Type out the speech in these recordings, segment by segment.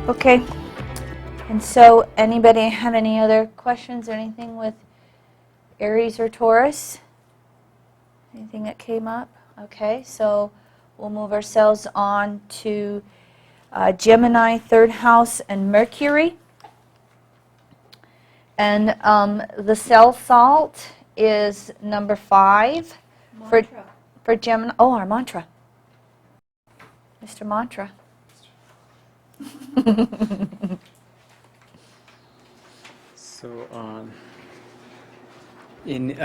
Okay. And so, anybody have any other questions or anything with Aries or Taurus? Anything that came up? Okay, so we'll move ourselves on to Gemini, third house, and Mercury. And the cell salt is number 5 for Gemini. Oh, our mantra. Mr. Mantra. So, in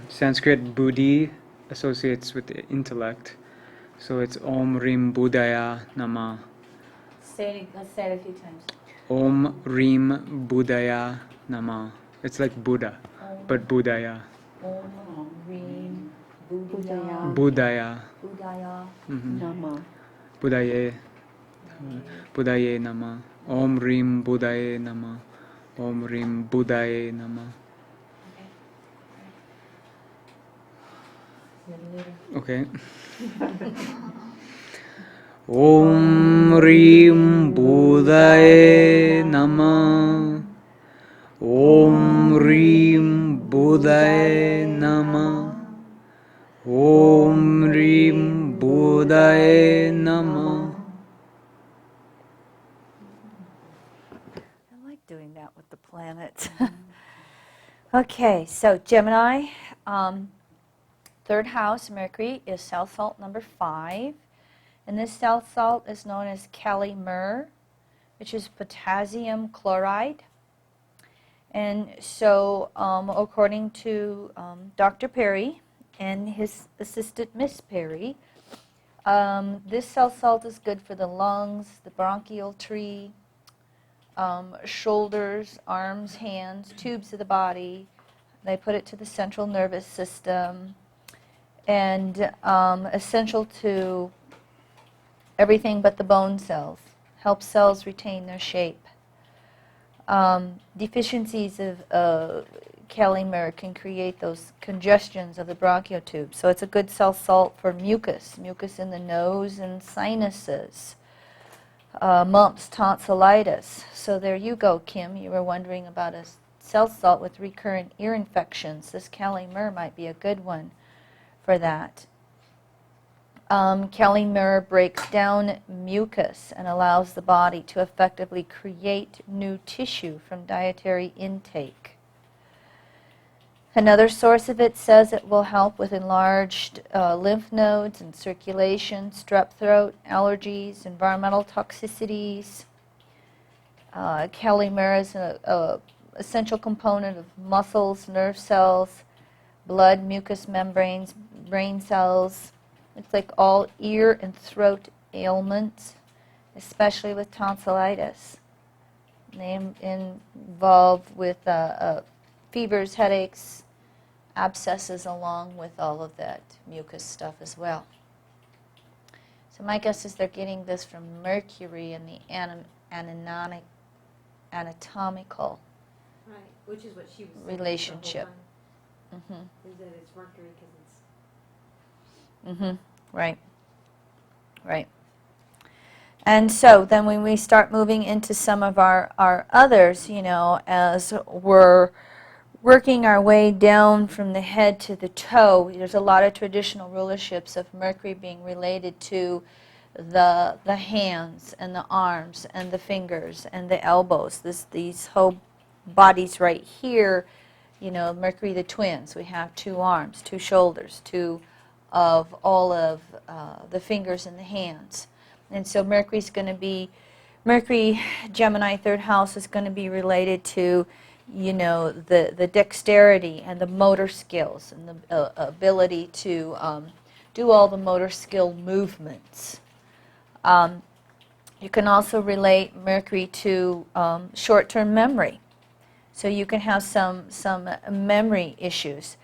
Sanskrit, buddhi associates with the intellect. So it's Om Rim Buddhaya Nama. Let's say it a few times. Om Rim Buddhaya Nama. It's like Buddha, but Buddhaya. Om Rim Buddhaya. Buddhaya. Buddhaya. Nama. Buddhaye. Buddhaye Nama. Om Rim Buddhaye Nama. Om Rim Buddhaye Nama. Okay. Om Rim Buddhaye Nama. Om Rim Buddhaye Nama. Om Rim Buddhaye Nama. I like doing that with the planets. Okay, so Gemini, third house, Mercury, is south salt number 5. And this south salt is known as Kali myrrh, which is potassium chloride. And so, according to Dr. Perry and his assistant, Miss Perry, this south salt is good for the lungs, the bronchial tree, shoulders, arms, hands, tubes of the body. They put it to the central nervous system, and essential to everything but the bone cells. Helps cells retain their shape. Deficiencies of Kali myrrh can create those congestions of the bronchial tube. So it's a good south salt for mucus in the nose and sinuses. Mumps, tonsillitis. So there you go, Kim. You were wondering about a south salt with recurrent ear infections. This Kali myrrh might be a good one for that. Kali myrrh breaks down mucus and allows the body to effectively create new tissue from dietary intake. Another source of it says it will help with enlarged lymph nodes and circulation, strep throat, allergies, environmental toxicities. Kali myrrh is an essential component of muscles, nerve cells, blood, mucous membranes, brain cells. It's like all ear and throat ailments, especially with tonsillitis. They involve with fevers, headaches, abscesses, along with all of that mucus stuff as well. So my guess is they're getting this from Mercury and the anatomical Right, which is what she was saying relationship. the whole time, is that it's Mercury because it's... Right. Right. And so then when we start moving into some of our others, you know, as we're working our way down from the head to the toe, there's a lot of traditional rulerships of Mercury being related to the hands and the arms and the fingers and the elbows. These whole bodies right here, you know, Mercury the twins. We have 2 arms, 2 shoulders, 2 of all of the fingers and the hands. And so Mercury, Gemini, third house, is going to be related to, you know, the dexterity and the motor skills and the ability to do all the motor skill movements. You can also relate Mercury to short-term memory. So you can have some memory issues.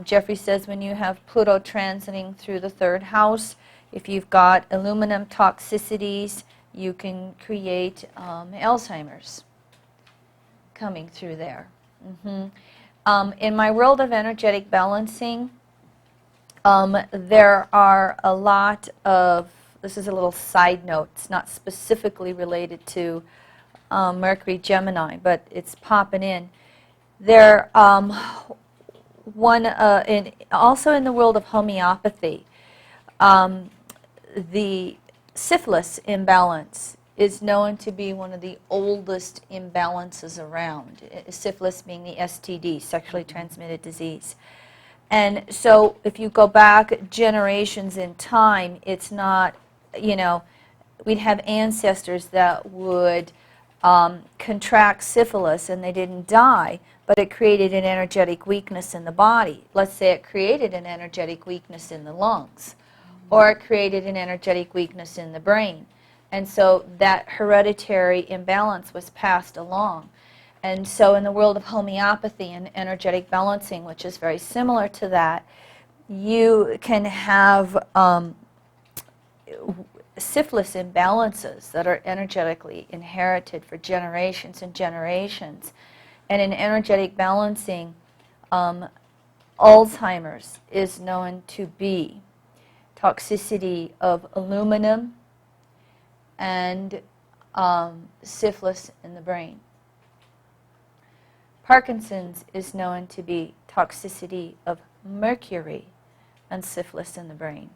Jeffrey says when you have Pluto transiting through the third house, if you've got aluminum toxicities, you can create Alzheimer's coming through there. In my world of energetic balancing, there are a lot of this is a little side note. It's not specifically related to Mercury Gemini, but it's popping in. There, also in the world of homeopathy, the syphilis imbalance is known to be one of the oldest imbalances around. Syphilis being the STD, sexually transmitted disease. And so if you go back generations in time, it's not, we'd have ancestors that would contract syphilis and they didn't die, but it created an energetic weakness in the body. Let's say it created an energetic weakness in the lungs, or it created an energetic weakness in the brain. And so that hereditary imbalance was passed along. And so in the world of homeopathy and energetic balancing, which is very similar to that, you can have syphilis imbalances that are energetically inherited for generations and generations. And in energetic balancing, Alzheimer's is known to be toxicity of aluminum and syphilis in the brain. Parkinson's is known to be toxicity of mercury and syphilis in the brain.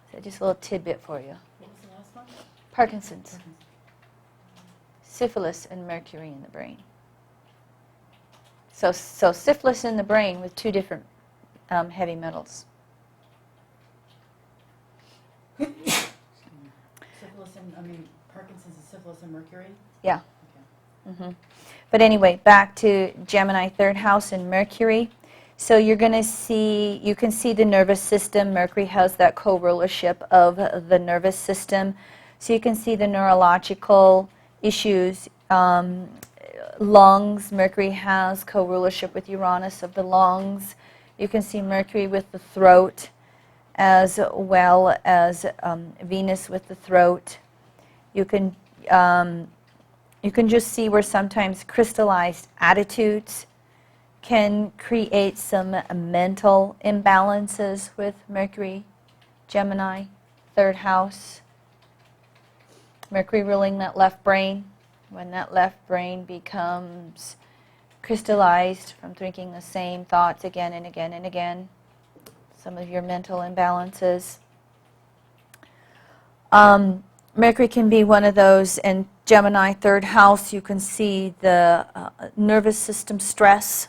So just a little tidbit for you. What was the last one? Parkinson's, syphilis and mercury in the brain. So syphilis in the brain with two different heavy metals. Syphilis and, Parkinson's is syphilis and mercury? Yeah. Okay. But anyway, back to Gemini, third house and Mercury. So you're going to see, you can see the nervous system. Mercury has that co-rulership of the nervous system. So you can see the neurological issues. Lungs, Mercury has co-rulership with Uranus of the lungs. You can see Mercury with the throat, as well as Venus with the throat. You can just see where sometimes crystallized attitudes can create some mental imbalances with Mercury, Gemini, third house. Mercury ruling that left brain. When that left brain becomes crystallized from thinking the same thoughts again and again and again, some of your mental imbalances. Mercury can be one of those, and Gemini, third house, you can see the nervous system stress,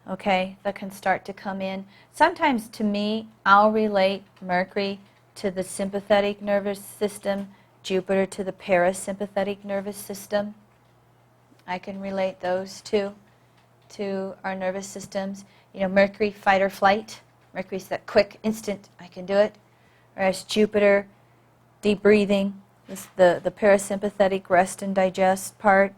okay, that can start to come in. Sometimes to me, I'll relate Mercury to the sympathetic nervous system, Jupiter to the parasympathetic nervous system. I can relate those two to our nervous systems. Mercury, fight or flight. Mercury's that quick, instant, I can do it. Whereas Jupiter, deep breathing, the parasympathetic rest and digest part.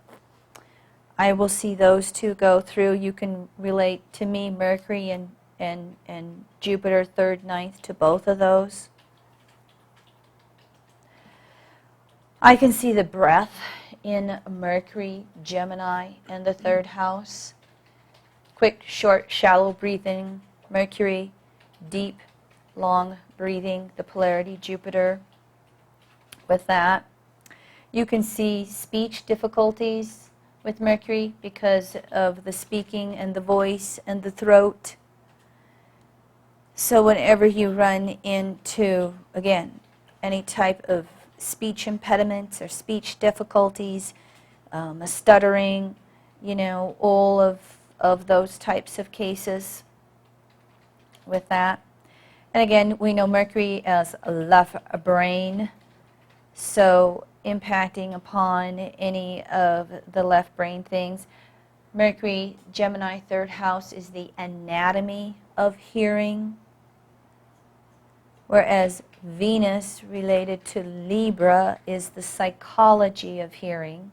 I will see those two go through. You can relate to me, Mercury and Jupiter, third, ninth, to both of those. I can see the breath in Mercury, Gemini, and the third house. Quick, short, shallow breathing, Mercury, deep, long breathing, the polarity, Jupiter. With that, you can see speech difficulties with Mercury because of the speaking and the voice and the throat. So whenever you run into, again, any type of speech impediments or speech difficulties, a stuttering, all of those types of cases with that. And again, we know Mercury as left brain, so impacting upon any of the left brain things. Mercury, Gemini, third house is the anatomy of hearing, whereas Venus, related to Libra, is the psychology of hearing.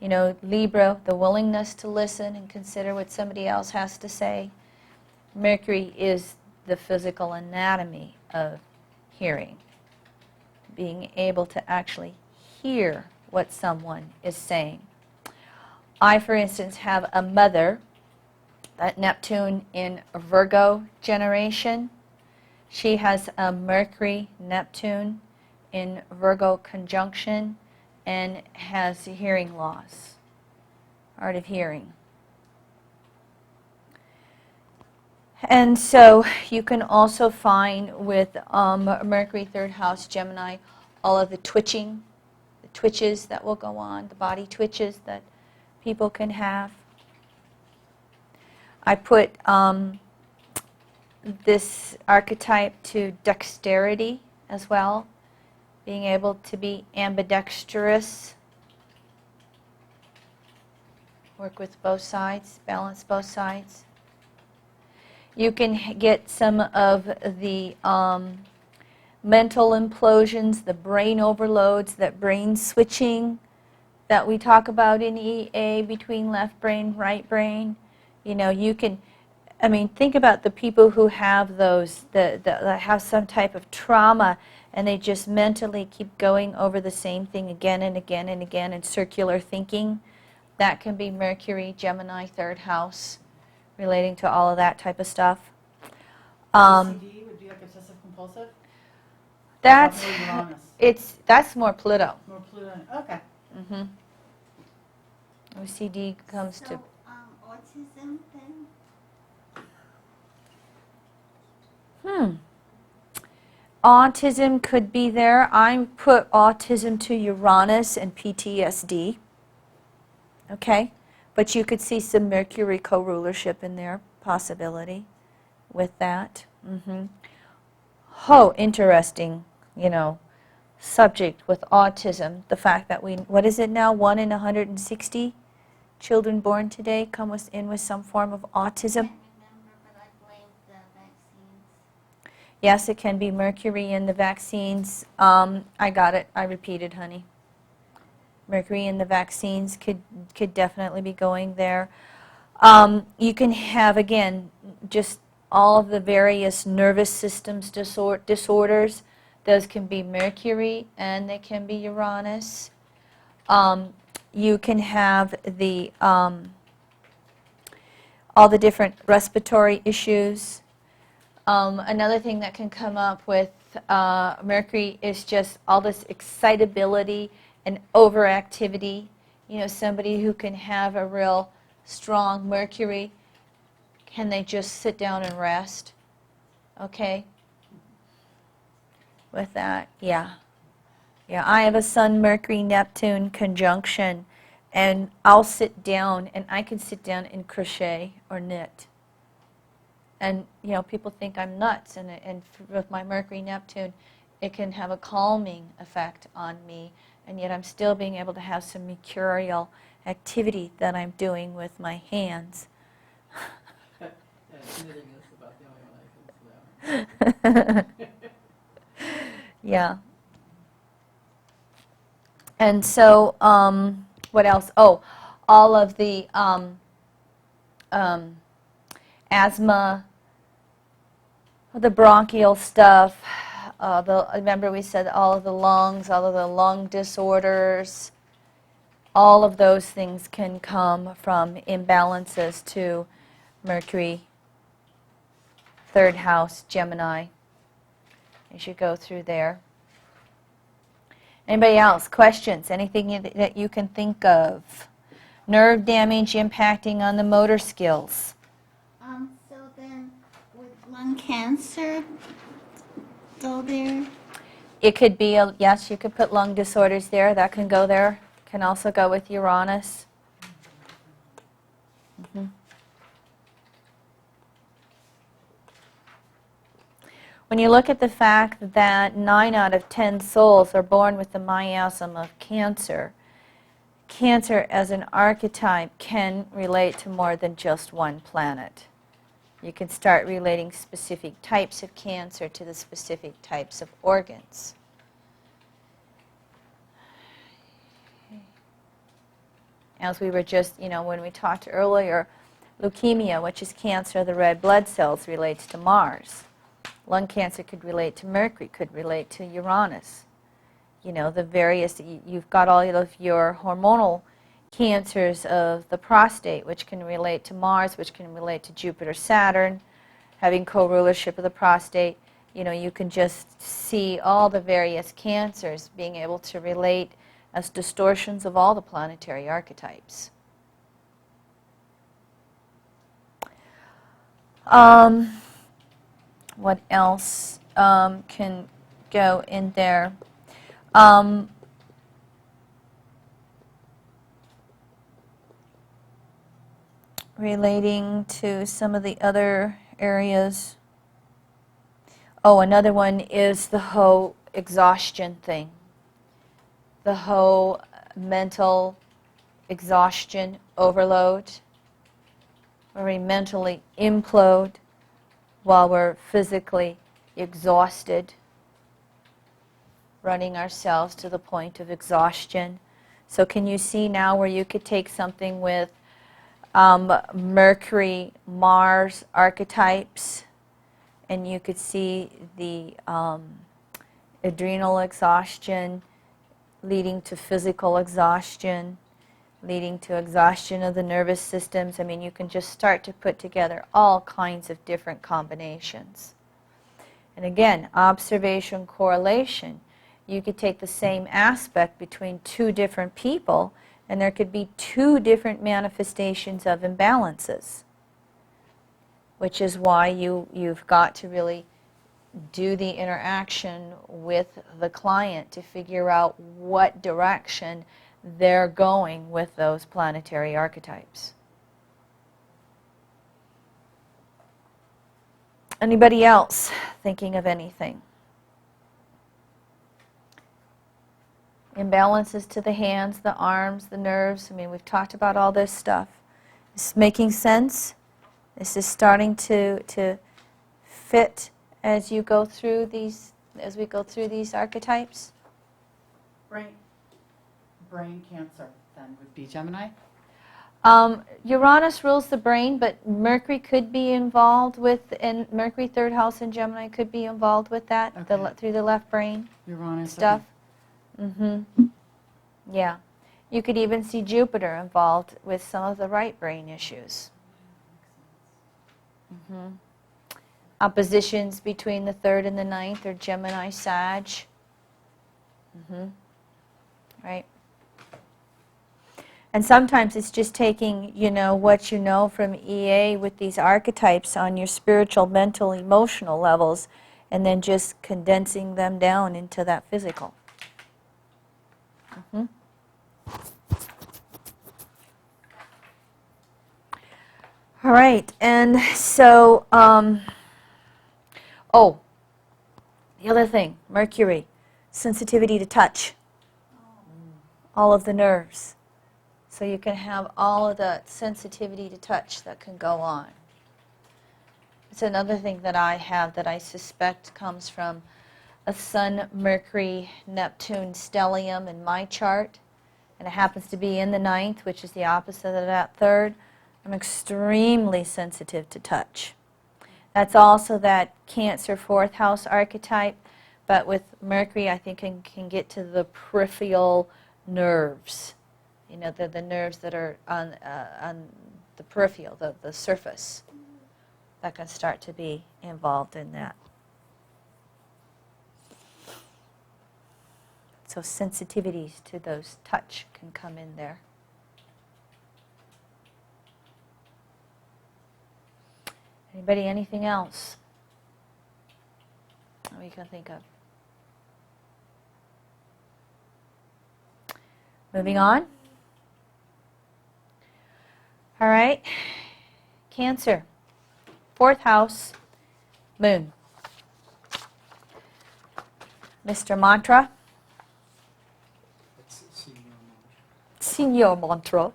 Libra, the willingness to listen and consider what somebody else has to say. Mercury is the physical anatomy of hearing, being able to actually hear what someone is saying. I, for instance, have a mother, that Neptune in Virgo generation, She has a Mercury, Neptune in Virgo conjunction and has hearing loss, hard of hearing. And so you can also find with Mercury, third house, Gemini, all of the twitching, the twitches that will go on, the body twitches that people can have. I put this archetype to dexterity as well, being able to be ambidextrous, work with both sides, balance both sides. You can get some of the mental implosions, the brain overloads, that brain switching that we talk about in EA between left brain, right brain. You know, you can, I mean, think about the people who have those, that have some type of trauma, and they just mentally keep going over the same thing again and again and again in circular thinking. That can be Mercury, Gemini, third house, relating to all of that type of stuff. OCD would be like obsessive compulsive? That's, More Uranus. that's more Pluto. More Pluto. Okay. Mm-hmm. OCD comes to... So, autism then? Autism could be there. I put autism to Uranus and PTSD. Okay? But you could see some Mercury co-rulership in there, possibility with that. Oh, interesting, you know, subject with autism. The fact that what is it now, 1 in 160 children born today come in with some form of I autism. can't remember, but I blamed the vaccines. Yes, it can be Mercury in the vaccines. I got it. I repeated, honey. Mercury in the vaccines could definitely be going there. You can have, again, just all of the various nervous systems disorders. Those can be Mercury and they can be Uranus. You can have the all the different respiratory issues. Another thing that can come up with Mercury is just all this excitability and overactivity. You know, somebody who can have a real strong Mercury, can they just sit down and rest? Okay? With that, yeah. Yeah, I have a Sun, Mercury, Neptune conjunction, and I'll sit down, and I can sit down and crochet or knit. And, you know, people think I'm nuts, and with my Mercury, Neptune, it can have a calming effect on me, and yet I'm still being able to have some mercurial activity that I'm doing with my hands. Knitting is about the only one I can do. Yeah. And so, what else? Oh, all of the asthma, the bronchial stuff. Remember we said all of the lungs, all of the lung disorders, all of those things can come from imbalances to Mercury, third house, Gemini, as you go through there. Anybody else? Questions? Anything that you can think of? Nerve damage impacting on the motor skills. So then, with lung cancer, go there? It could be, yes, you could put lung disorders there. That can go there. Can also go with Uranus. When you look at the fact that 9 out of 10 souls are born with the miasm of Cancer, Cancer as an archetype can relate to more than just one planet. You can start relating specific types of cancer to the specific types of organs. As we were just, when we talked earlier, leukemia, which is cancer of the red blood cells, relates to Mars. Lung cancer could relate to Mercury, could relate to Uranus. The various, you've got all of your hormonal cancers of the prostate, which can relate to Mars, which can relate to Jupiter, Saturn, having co-rulership of the prostate. You can just see all the various cancers being able to relate as distortions of all the planetary archetypes. What else can go in there? Relating to some of the other areas. Oh, another one is the whole exhaustion thing. The whole mental exhaustion overload, where we mentally implode while we're physically exhausted, running ourselves to the point of exhaustion. So can you see now where you could take something with Mercury, Mars archetypes, and you could see the adrenal exhaustion leading to physical exhaustion, leading to exhaustion of the nervous systems. I mean, you can just start to put together all kinds of different combinations. And again, observation, correlation. You could take the same aspect between two different people, and there could be two different manifestations of imbalances, which is why you've got to really do the interaction with the client to figure out what direction they're going with those planetary archetypes. Anybody else thinking of anything? Imbalances to the hands, the arms, the nerves. I mean, we've talked about all this stuff. Is this making sense? Is this starting to fit as you go through these, as we go through these archetypes? Brain cancer then would be Gemini. Uranus rules the brain, but Mercury could be involved with, and Mercury third house in Gemini could be involved with that, Okay. through the left brain Uranus. stuff. Okay. Yeah. You could even see Jupiter involved with some of the right brain issues. Oppositions between the 3rd and the 9th are Gemini, Sag. Right? And sometimes it's just taking, what you know from EA with these archetypes on your spiritual, mental, emotional levels, and then just condensing them down into that physical. All right, and so, the other thing, Mercury, sensitivity to touch, all of the nerves. So you can have all of the sensitivity to touch that can go on. It's another thing that I have that I suspect comes from a Sun, Mercury, Neptune stellium in my chart, and it happens to be in the 9th, which is the opposite of that 3rd. I'm extremely sensitive to touch. That's also that Cancer 4th house archetype, but with Mercury I think it can get to the peripheral nerves. The nerves that are on the peripheral, the surface, that can start to be involved in that. So sensitivities to those touch can come in there. Anybody, anything else that we can think of? Moving on. All right. Cancer. 4th house, Moon. Mr. Mantra. Senior Mantra.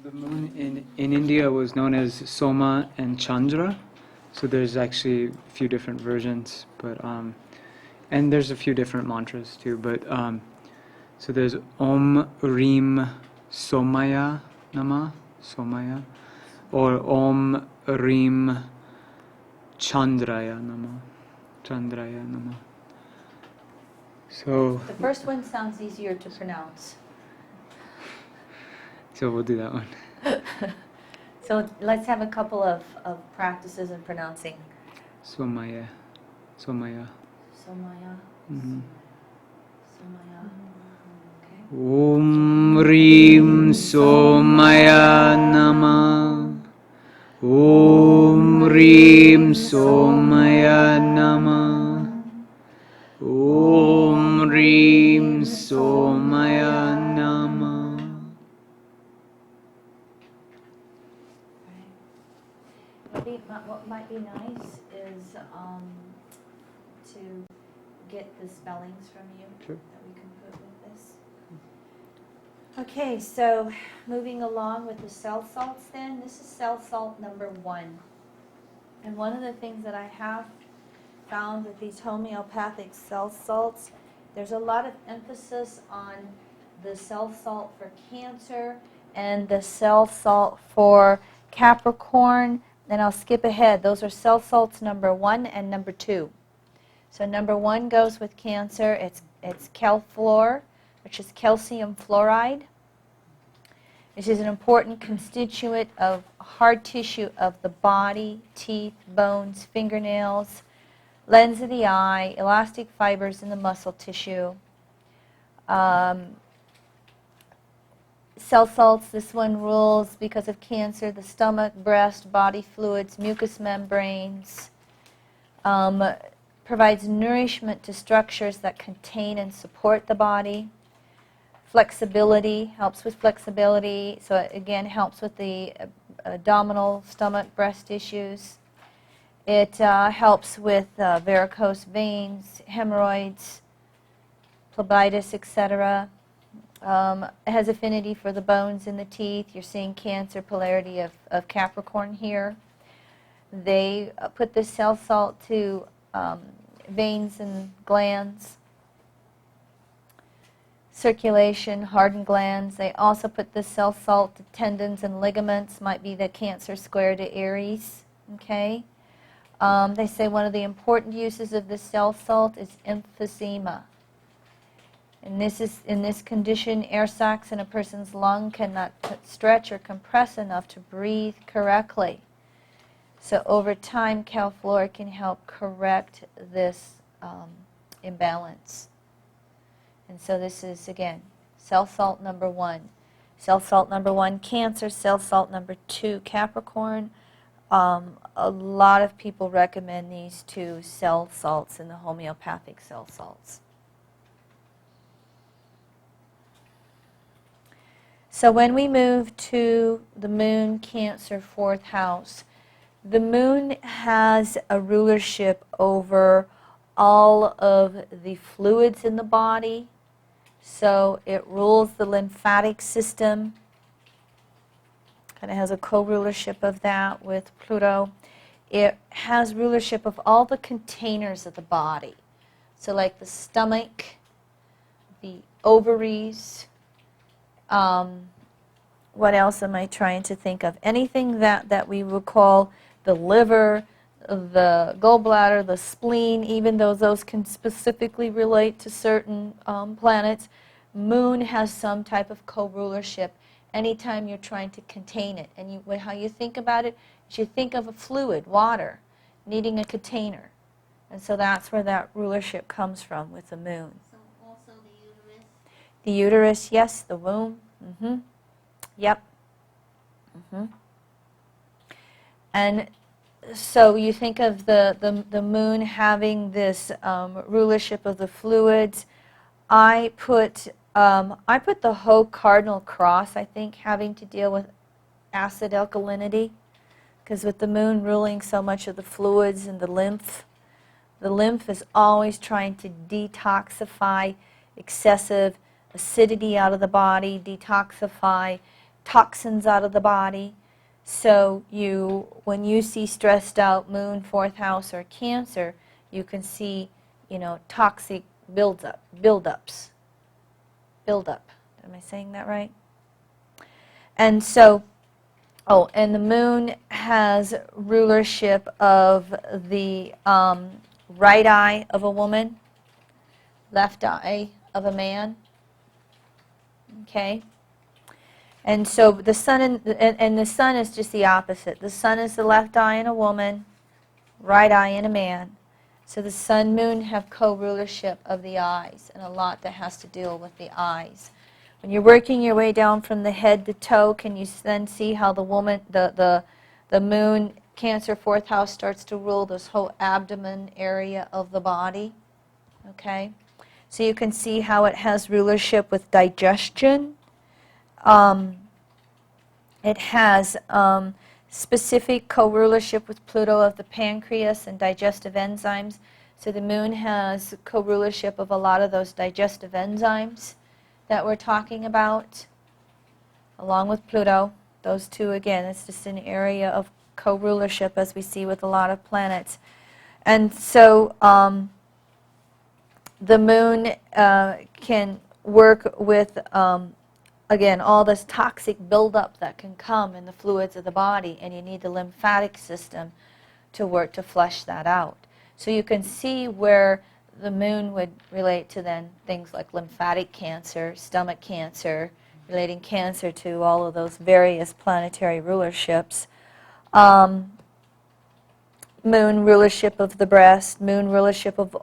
The moon in India was known as Soma and Chandra, so there's actually a few different versions, but and there's a few different mantras too. But so there's Om Reem Somaya Nama, Somaya, or Om Reem Chandraya Nama, Chandraya Nama. So The first one sounds easier to pronounce. we'll do that one. So let's have a couple of practices in pronouncing. Somaya. Somaya. Somaya. Mhm. Somaya. Okay. Om Rim Somaya Nama. Om Rim Somaya Nama. Om Rim Somaya Nama. What might be nice is to get the spellings from you Sure. that we can put with this. Okay, so moving along with the cell salts then, this is cell salt number 1. And one of the things that I have found with these homeopathic cell salts, there's a lot of emphasis on the cell salt for Cancer and the cell salt for Capricorn. And I'll skip ahead. Those are cell salts number 1 and number 2. So number 1 goes with Cancer. It's Calfluor, which is calcium fluoride, which is an important constituent of hard tissue of the body, teeth, bones, fingernails, lens of the eye, elastic fibers in the muscle tissue. Cell salts, this one rules because of Cancer, the stomach, breast, body fluids, mucous membranes. Provides nourishment to structures that contain and support the body. Flexibility, helps with flexibility. So it again helps with the abdominal, stomach, breast issues. It helps with varicose veins, hemorrhoids, phlebitis, etc. It has affinity for the bones in the teeth. You're seeing Cancer polarity of Capricorn here. They put this cell salt to veins and glands, circulation, hardened glands. They also put this cell salt to tendons and ligaments, might be the Cancer square to Aries. Okay. They say one of the important uses of this cell salt is emphysema. And this is, in this condition, air sacs in a person's lung cannot stretch or compress enough to breathe correctly. So over time, Calfluor can help correct this imbalance. And so this is, again, cell salt number 1. Cell salt number 1, Cancer. Cell salt number 2, Capricorn. A lot of people recommend these 2 cell salts in the homeopathic cell salts. So when we move to the moon, Cancer, 4th house, the moon has a rulership over all of the fluids in the body. So it rules the lymphatic system. Kind of has a co-rulership of that with Pluto. It has rulership of all the containers of the body. So like the stomach, the ovaries, what else am I trying to think of? Anything that we would call the liver, the gallbladder, the spleen, even though those can specifically relate to certain planets. Moon has some type of co-rulership anytime you're trying to contain it. And how you think about it is you think of a fluid, water, needing a container. And so that's where that rulership comes from with the moon. So also the uterus. The uterus, yes, the womb. Yep. And so you think of the moon having this rulership of the fluids. I put the whole cardinal cross, I think, having to deal with acid alkalinity, because with the moon ruling so much of the fluids and the lymph is always trying to detoxify excessive acidity out of the body, detoxify toxins out of the body. So when you see stressed out moon, 4th house, or Cancer, you can see, toxic buildups. Am I saying that right? And so, and the moon has rulership of the right eye of a woman, left eye of a man. Okay? And so the sun and the sun is just the opposite. The sun is the left eye in a woman, right eye in a man. So the sun, moon have co-rulership of the eyes, and a lot that has to deal with the eyes. When you're working your way down from the head to toe, can you then see how the woman, the moon, Cancer, fourth house, starts to rule this whole abdomen area of the body? Okay? So you can see how it has rulership with digestion. It has specific co-rulership with Pluto of the pancreas and digestive enzymes. So the moon has co-rulership of a lot of those digestive enzymes that we're talking about, along with Pluto. Those two, again, it's just an area of co-rulership, as we see with a lot of planets. And so the moon can work with, again, all this toxic buildup that can come in the fluids of the body, and you need the lymphatic system to work to flush that out. So you can see where the moon would relate to then things like lymphatic cancer, stomach cancer, relating cancer to all of those various planetary rulerships. Moon rulership of the breast, moon rulership of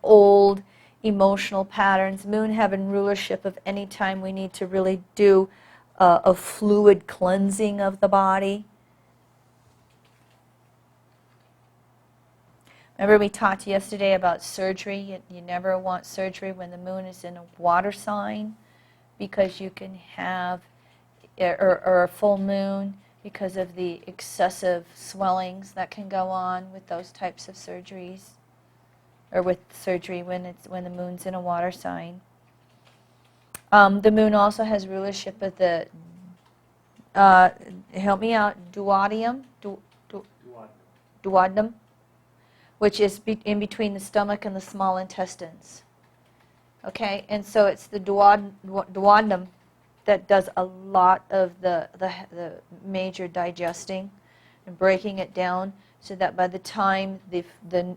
old emotional patterns, moon having rulership of any time we need to really do a fluid cleansing of the body. Remember we talked yesterday about surgery. You never want surgery when the moon is in a water sign, because you can have, or a full moon, because of the excessive swellings that can go on with those types of surgeries, or with surgery when the moon's in a water sign. The moon also has rulership of the, help me out, duodenum, duodenum, which is in between the stomach and the small intestines. Okay, and so it's the duodenum that does a lot of the major digesting and breaking it down, so that by the time the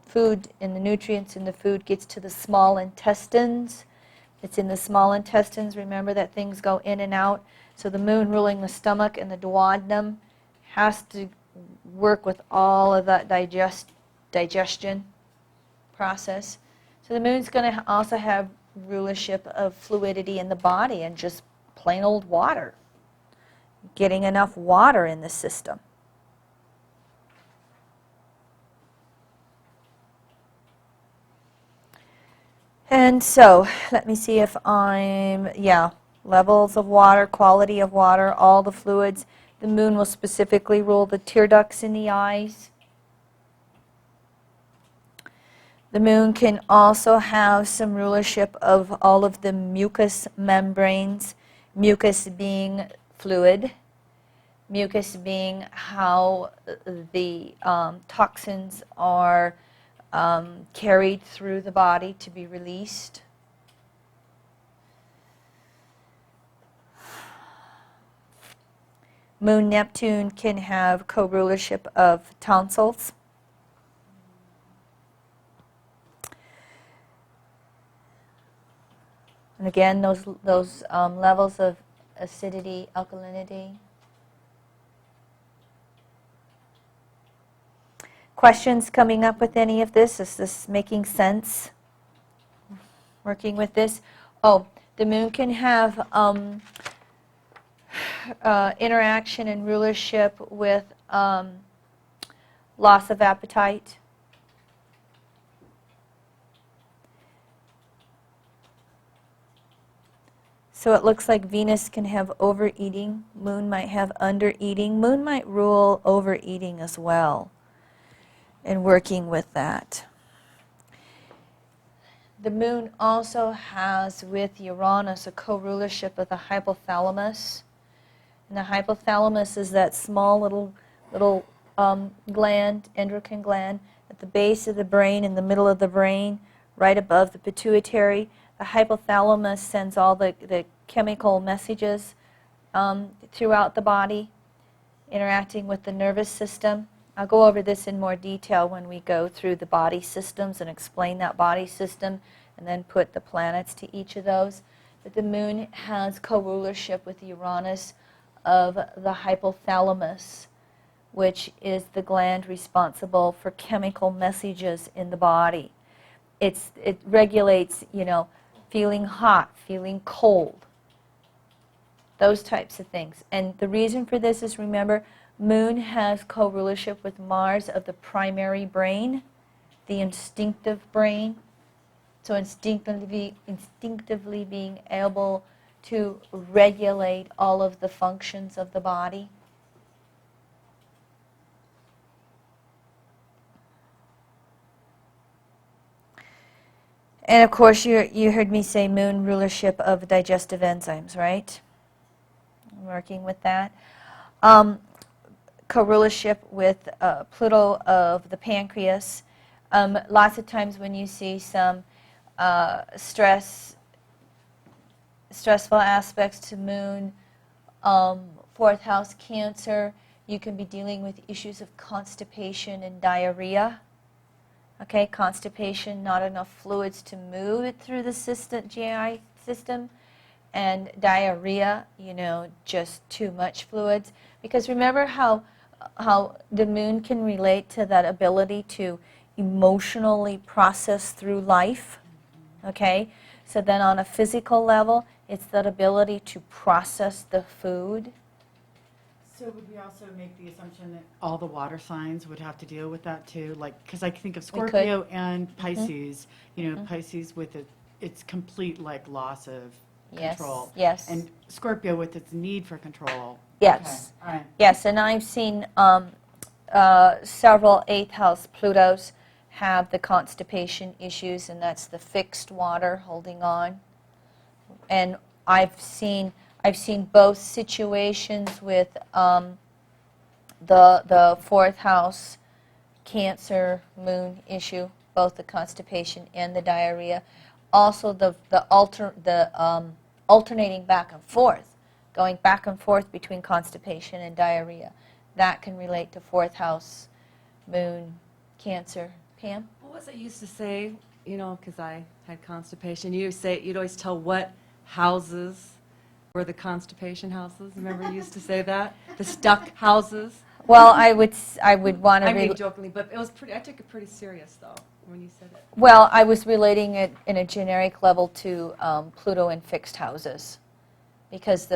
food and the nutrients in the food gets to the small intestines, it's in the small intestines, remember that things go in and out. So the moon ruling the stomach and the duodenum has to work with all of that digestion process. So the moon's going to also have rulership of fluidity in the body and just plain old water, getting enough water in the system. And so let me see if levels of water, quality of water, all the fluids. The moon will specifically rule the tear ducts in the eyes. The moon can also have some rulership of all of the mucous membranes, mucus being fluid, mucus being how the toxins are carried through the body to be released. Moon Neptune can have co-rulership of tonsils. And again, those levels of acidity, alkalinity. Questions coming up with any of this? Is this making sense? Working with this? Oh, the moon can have interaction and rulership with loss of appetite. So it looks like Venus can have overeating. Moon might have undereating. Moon might rule overeating as well, and working with that. The moon also has with Uranus a co-rulership of the hypothalamus. And the hypothalamus is that small little gland, endocrine gland, at the base of the brain, in the middle of the brain, right above the pituitary. The hypothalamus sends all the chemical messages throughout the body, interacting with the nervous system. I'll go over this in more detail when we go through the body systems and explain that body system, and then put the planets to each of those. But the moon has co-rulership with Uranus of the hypothalamus, which is the gland responsible for chemical messages in the body. It regulates, feeling hot, feeling cold, those types of things. And the reason for this is, remember, Moon has co-rulership with Mars of the primary brain, the instinctive brain. So instinctively being able to regulate all of the functions of the body. And of course, you heard me say Moon rulership of digestive enzymes, right? I'm working with that. Co-rulership with Pluto of the pancreas. Lots of times when you see some stressful aspects to Moon, fourth house Cancer, you can be dealing with issues of constipation and diarrhea. Okay, constipation, not enough fluids to move it through the GI system, and diarrhea, just too much fluids. Because remember how the Moon can relate to that ability to emotionally process through life. Okay, so then on a physical level, it's that ability to process the food. So would we also make the assumption that all the water signs would have to deal with that too? Like, because I think of We could. Scorpio and Pisces, Pisces with its complete loss of control. Yes. And Scorpio with its need for control. Yes. Okay. All right. Yes, and I've seen several 8th house Plutos have the constipation issues, and that's the fixed water holding on. And I've seen both situations with the 4th house Cancer Moon issue, both the constipation and the diarrhea. Also the alternating back and forth, going back and forth between constipation and diarrhea. That can relate to 4th house Moon Cancer. Pam? What was it you used to say, because I had constipation, you'd always tell what houses were the constipation houses. Remember you used to say that? The stuck houses? Well, I would want to. I mean jokingly, but it was I took it pretty serious though when you said it. Well, I was relating it in a generic level to Pluto in fixed houses, because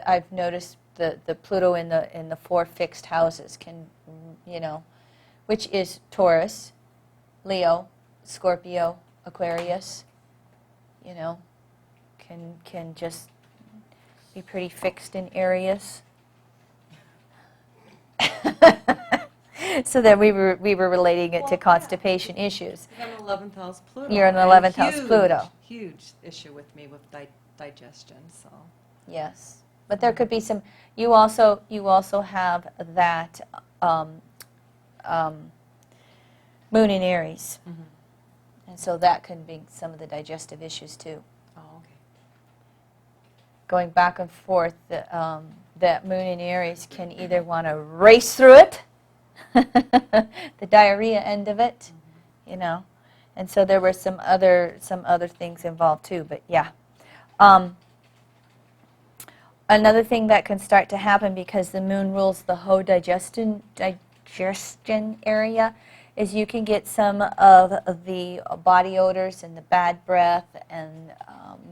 I've noticed the Pluto in the 4 fixed houses can, which is Taurus, Leo, Scorpio, Aquarius, can just be pretty fixed in areas. So then we were relating it to constipation issues. I'm 11th house Pluto. You're in the and 11th house Pluto. Huge issue with me with digestion. So Yes, but there could be some. You also have that Moon in Aries, and so that can be some of the digestive issues too. oh okay. Going back and forth, that Moon in Aries can either want to race through it, the diarrhea end of it, and so there were some other things involved too. But yeah. Another thing that can start to happen, because the Moon rules the whole digestion area, is you can get some of the body odors and the bad breath and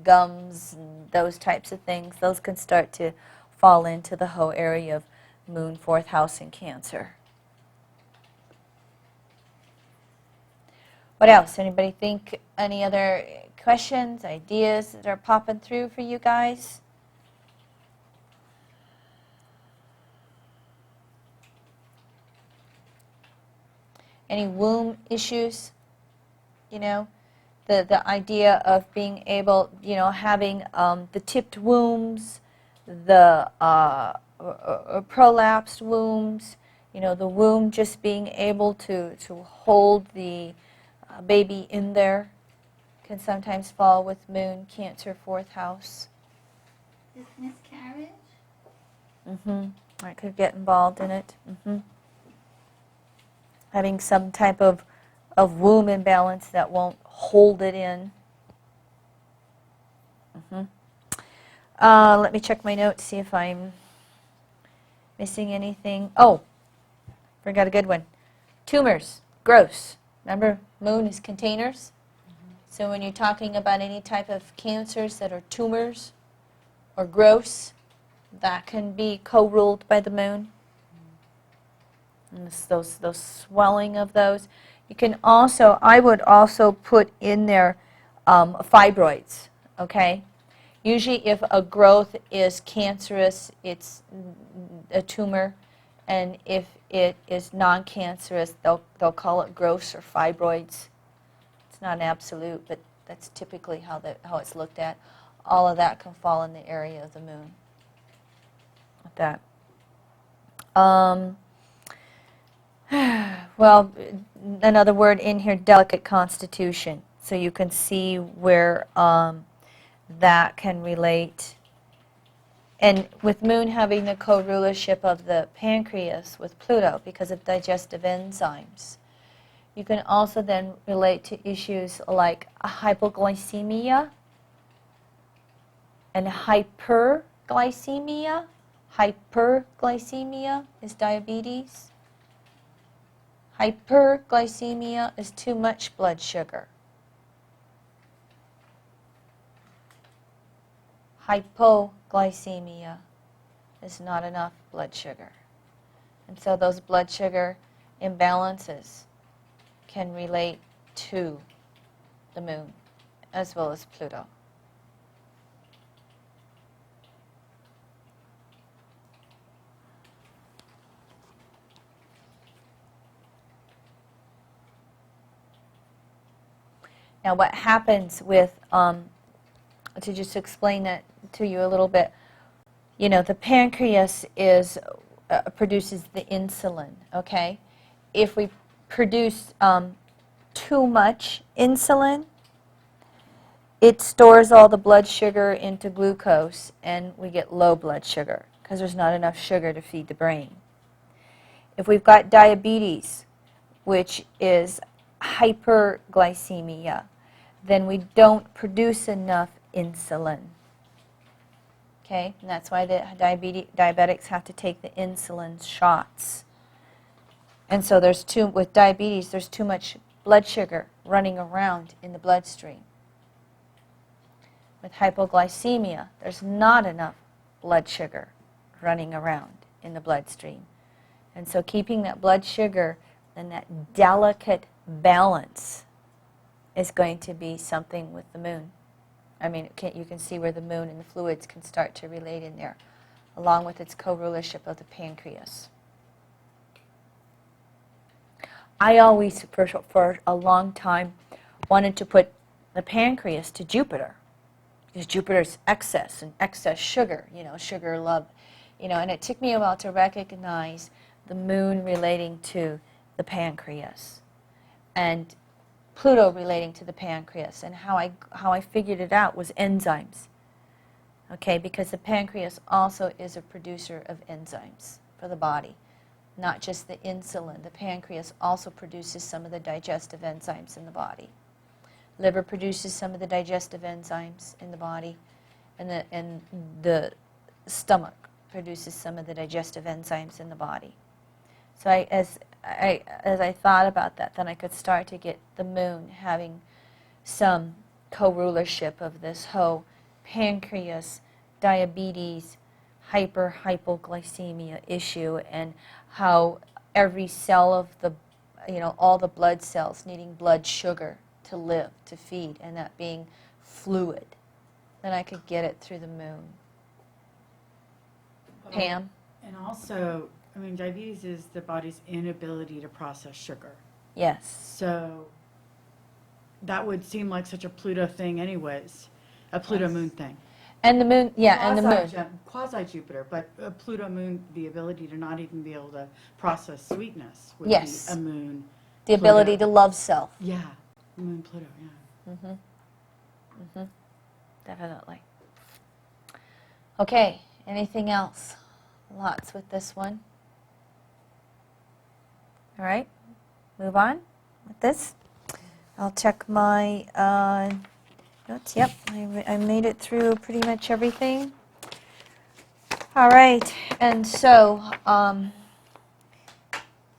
gums and those types of things. Those can start to fall into the whole area of Moon 4th house in Cancer. What else? Anybody think any other questions, ideas that are popping through for you guys? Any womb issues? The idea of being able, having the tipped wombs, the prolapsed wombs, the womb just being able to hold the baby in there, can sometimes fall with Moon Cancer 4th house. This miscarriage? I could get involved in it. Having some type of womb imbalance that won't hold it in. Let me check my notes, see if I'm Missing anything? Oh, forgot a good one. Tumors, gross. Remember, moon is containers? So when you're talking about any type of cancers that are tumors or gross, that can be co-ruled by the moon. And those swelling of those. You can also, I would also put in there fibroids, okay? Usually if a growth is cancerous, it's a tumor, and if it is non-cancerous, they'll call it gross or fibroids. It's not an absolute, but that's typically how it's looked at. All of that can fall in the area of the moon. With that. Well, another word in here, delicate constitution. So you can see where that can relate. And with moon having the co-rulership of the pancreas with Pluto because of digestive enzymes, you can also then relate to issues like hypoglycemia and hyperglycemia. Hyperglycemia is diabetes. Hyperglycemia is too much blood sugar. Hypoglycemia is not enough blood sugar. And so those blood sugar imbalances can relate to the moon as well as Pluto. Now what happens with, to just explain that to you a little bit, you know, the pancreas produces the insulin, okay? If we produce too much insulin, it stores all the blood sugar into glucose and we get low blood sugar because there's not enough sugar to feed the brain. If we've got diabetes, which is hyperglycemia, then we don't produce enough insulin. Okay, and that's why the diabetics have to take the insulin shots. And so with diabetes, there's too much blood sugar running around in the bloodstream. With hypoglycemia, there's not enough blood sugar running around in the bloodstream. And so keeping that blood sugar and that delicate balance is going to be something with the moon. I mean, you can see where the moon and the fluids can start to relate in there, along with its co-rulership of the pancreas. I always, for a long time, wanted to put the pancreas to Jupiter, because Jupiter's excess and excess sugar, sugar love, and it took me a while to recognize the moon relating to the pancreas, and Pluto relating to the pancreas, and how I figured it out was enzymes. Okay, because the pancreas also is a producer of enzymes for the body, not just the insulin. The pancreas also produces some of the digestive enzymes in the body. Liver produces some of the digestive enzymes in the body, and the stomach produces some of the digestive enzymes in the body. So as I thought about that, then I could start to get the moon having some co-rulership of this whole pancreas, diabetes, hypoglycemia issue, and how every cell of the, all the blood cells needing blood sugar to live, to feed, and that being fluid. Then I could get it through the moon. Pam? And also, I mean, diabetes is the body's inability to process sugar. Yes. So that would seem like such a Pluto thing anyways, a Pluto moon thing. And the moon, yeah, and the moon. Quasi-Jupiter, but a Pluto moon, the ability to not even be able to process sweetness would Yes. be a moon. The ability to love self. Yeah, moon Pluto, yeah. Mm-hmm. Mm-hmm. Definitely. Okay, anything else? Lots with this one. All right, move on with this. I'll check my notes. Yep, I made it through pretty much everything. All right, and so,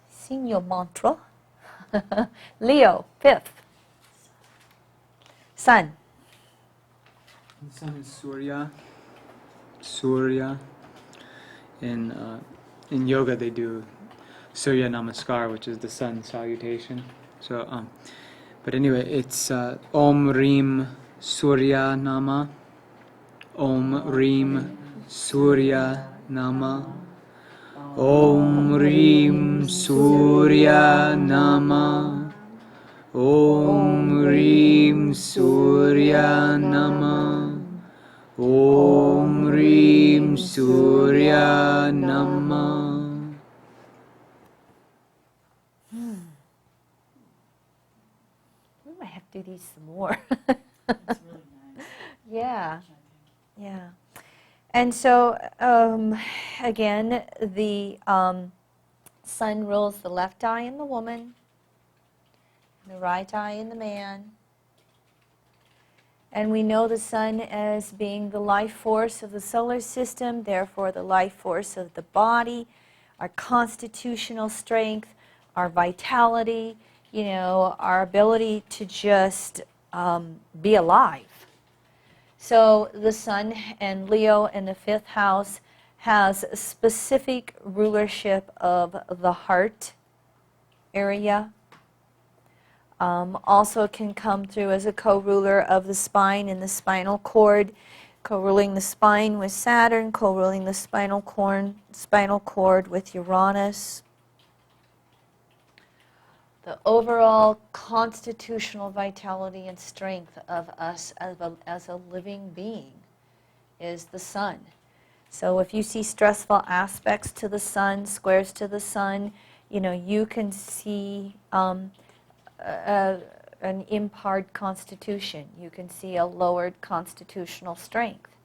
senior mantra, Leo, fifth, sun. The sun is Surya. Surya. In yoga, they do Surya Namaskar, which is the sun salutation. So, but anyway, it's Om Reem Surya Nama. Om Reem Surya Nama. Om Reem Surya Nama. Om Reem Surya Nama. Om Reem Surya Nama. We might have to do these some more. It's really nice. Yeah, yeah. And so, again, the sun rules the left eye in the woman, the right eye in the man. And we know the sun as being the life force of the solar system, therefore the life force of the body, our constitutional strength, our vitality, our ability to just be alive. So the sun and Leo in the fifth house has specific rulership of the heart area. Also can come through as a co-ruler of the spine and the spinal cord, co-ruling the spine with Saturn, co-ruling the spinal cord with Uranus. The overall constitutional vitality and strength of us as a living being is the sun. So if you see stressful aspects to the sun, squares to the sun, you can see an impaired constitution. You can see a lowered constitutional strength.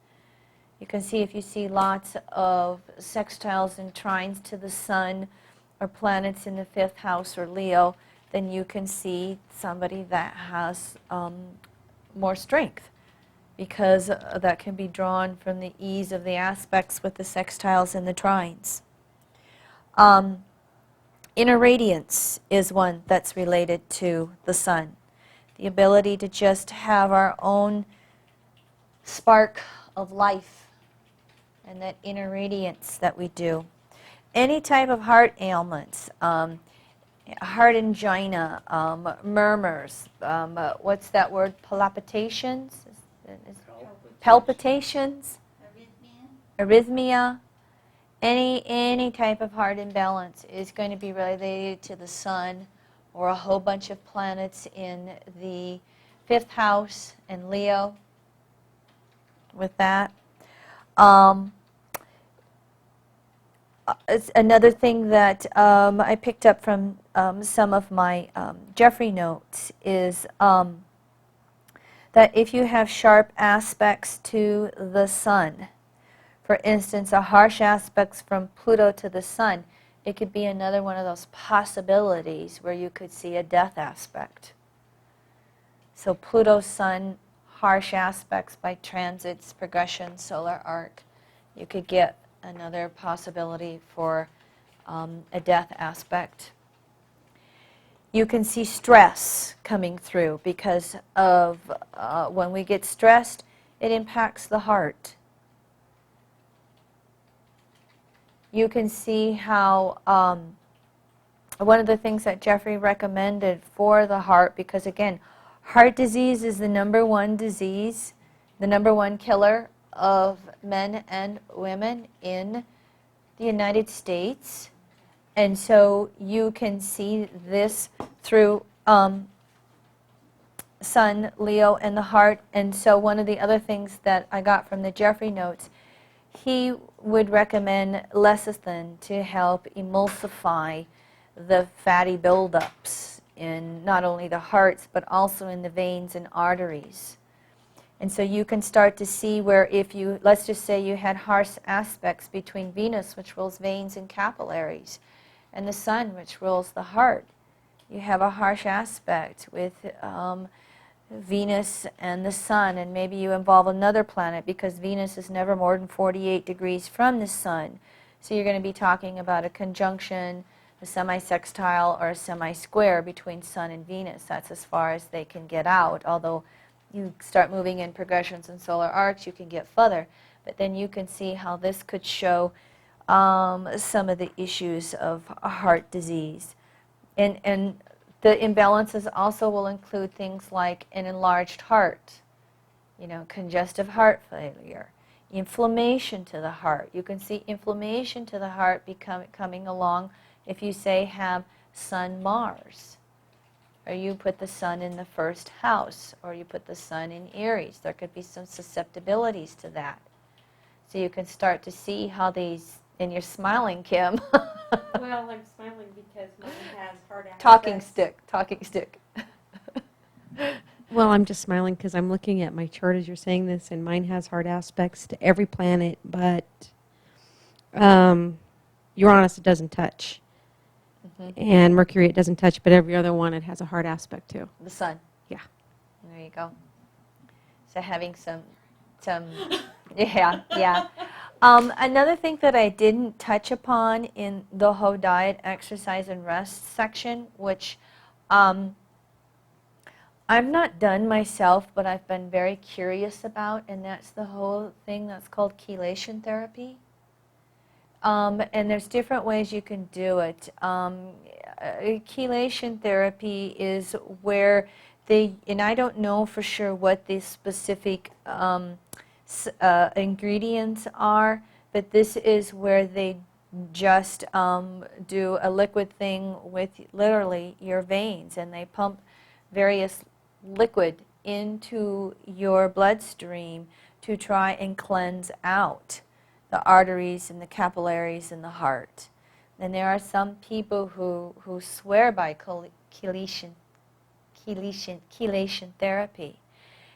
You can see if you see lots of sextiles and trines to the sun or planets in the fifth house or Leo, then you can see somebody that has more strength, because that can be drawn from the ease of the aspects with the sextiles and the trines. Inner radiance is one that's related to the sun. The ability to just have our own spark of life and that inner radiance that we do. Any type of heart ailments, heart angina, murmurs, what's that word, palpitations? Palpitations, arrhythmia, any type of heart imbalance is going to be related to the sun or a whole bunch of planets in the fifth house and Leo with that. It's another thing that I picked up from some of my Jeffrey notes is that if you have sharp aspects to the sun, for instance, a harsh aspects from Pluto to the sun, it could be another one of those possibilities where you could see a death aspect. So Pluto, Sun, harsh aspects by transits, progression, solar arc, you could get another possibility for a death aspect. You can see stress coming through because of when we get stressed, it impacts the heart. You can see how one of the things that Jeffrey recommended for the heart, because again, heart disease is the number one disease, the number one killer of men and women in the United States. And so you can see this through Sun, Leo, and the heart. And so one of the other things that I got from the Jeffrey notes, he would recommend lecithin to help emulsify the fatty buildups in not only the hearts but also in the veins and arteries. And so you can start to see where if you, let's just say you had harsh aspects between Venus, which rules veins and capillaries, and the Sun, which rules the heart. You have a harsh aspect with Venus and the sun, and maybe you involve another planet because Venus is never more than 48 degrees from the sun. So you're going to be talking about a conjunction, a semi-sextile, or a semi-square between Sun and Venus. That's as far as they can get out, although you start moving in progressions and solar arcs, you can get further. But then you can see how this could show some of the issues of heart disease. And the imbalances also will include things like an enlarged heart, congestive heart failure, inflammation to the heart. You can see inflammation to the heart coming along if you, say, have Sun Mars, or you put the sun in the first house, or you put the sun in Aries. There could be some susceptibilities to that. So you can start to see how these, and you're smiling, Kim. Well, I'm smiling because mine has hard aspects. Talking stick. Well, I'm just smiling because I'm looking at my chart as you're saying this, and mine has hard aspects to every planet, but Uranus it doesn't touch. And Mercury it doesn't touch, but every other one it has a hard aspect to. The sun. Yeah. There you go. So having some yeah. Another thing that I didn't touch upon in the whole diet, exercise, and rest section, which I'm not done myself, but I've been very curious about, and that's the whole thing that's called chelation therapy. And there's different ways you can do it. Chelation therapy is where and I don't know for sure what the specific ingredients are, but this is where they just do a liquid thing with literally your veins, and they pump various liquid into your bloodstream to try and cleanse out the arteries and the capillaries in the heart. And there are some people who swear by chelation therapy.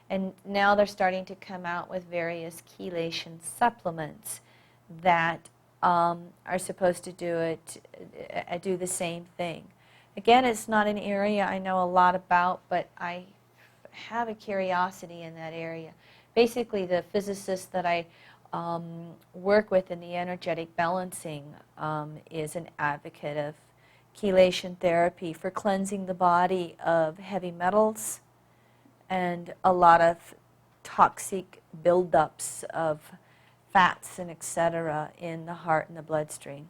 And now they're starting to come out with various chelation supplements that are supposed to do the same thing. Again, it's not an area I know a lot about, but I have a curiosity in that area. Basically, the physicist that I work with in the energetic balancing is an advocate of chelation therapy for cleansing the body of heavy metals and a lot of toxic buildups of fats and etc. in the heart and the bloodstream.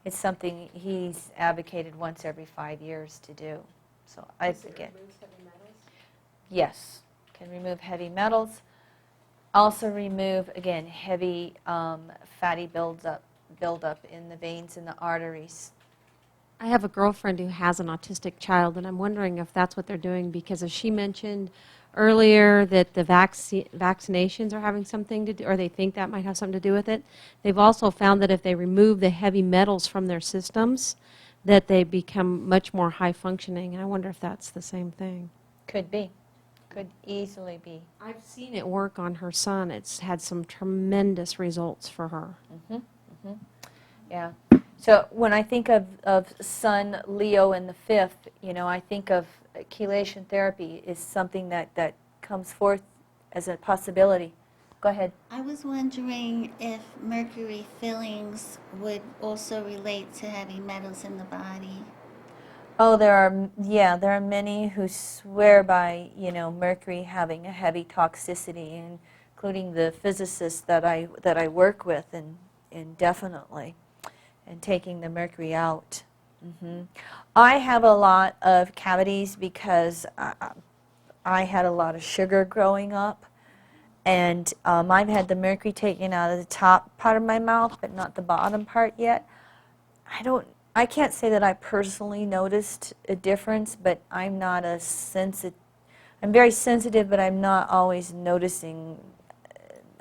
It's something he's advocated once every 5 years to do. So yes, can remove heavy metals. Also remove, again, heavy fatty buildup in the veins and the arteries. I have a girlfriend who has an autistic child, and I'm wondering if that's what they're doing, because as she mentioned earlier that the vaccinations are having something to do, or they think that might have something to do with it. They've also found that if they remove the heavy metals from their systems, that they become much more high functioning, and I wonder if that's the same thing. Could be. Could easily be. I've seen it work on her son. It's had some tremendous results for her. Yeah. So when I think of Sun, Leo, and the fifth, I think of chelation therapy is something that comes forth as a possibility. Go ahead. I was wondering if mercury fillings would also relate to heavy metals in the body. Oh, there are many who swear by, mercury having a heavy toxicity, including the physicists that I work with, and definitely, and taking the mercury out. I have a lot of cavities because I had a lot of sugar growing up, and I've had the mercury taken out of the top part of my mouth, but not the bottom part yet. I can't say that I personally noticed a difference, but I'm not I'm very sensitive, but I'm not always noticing.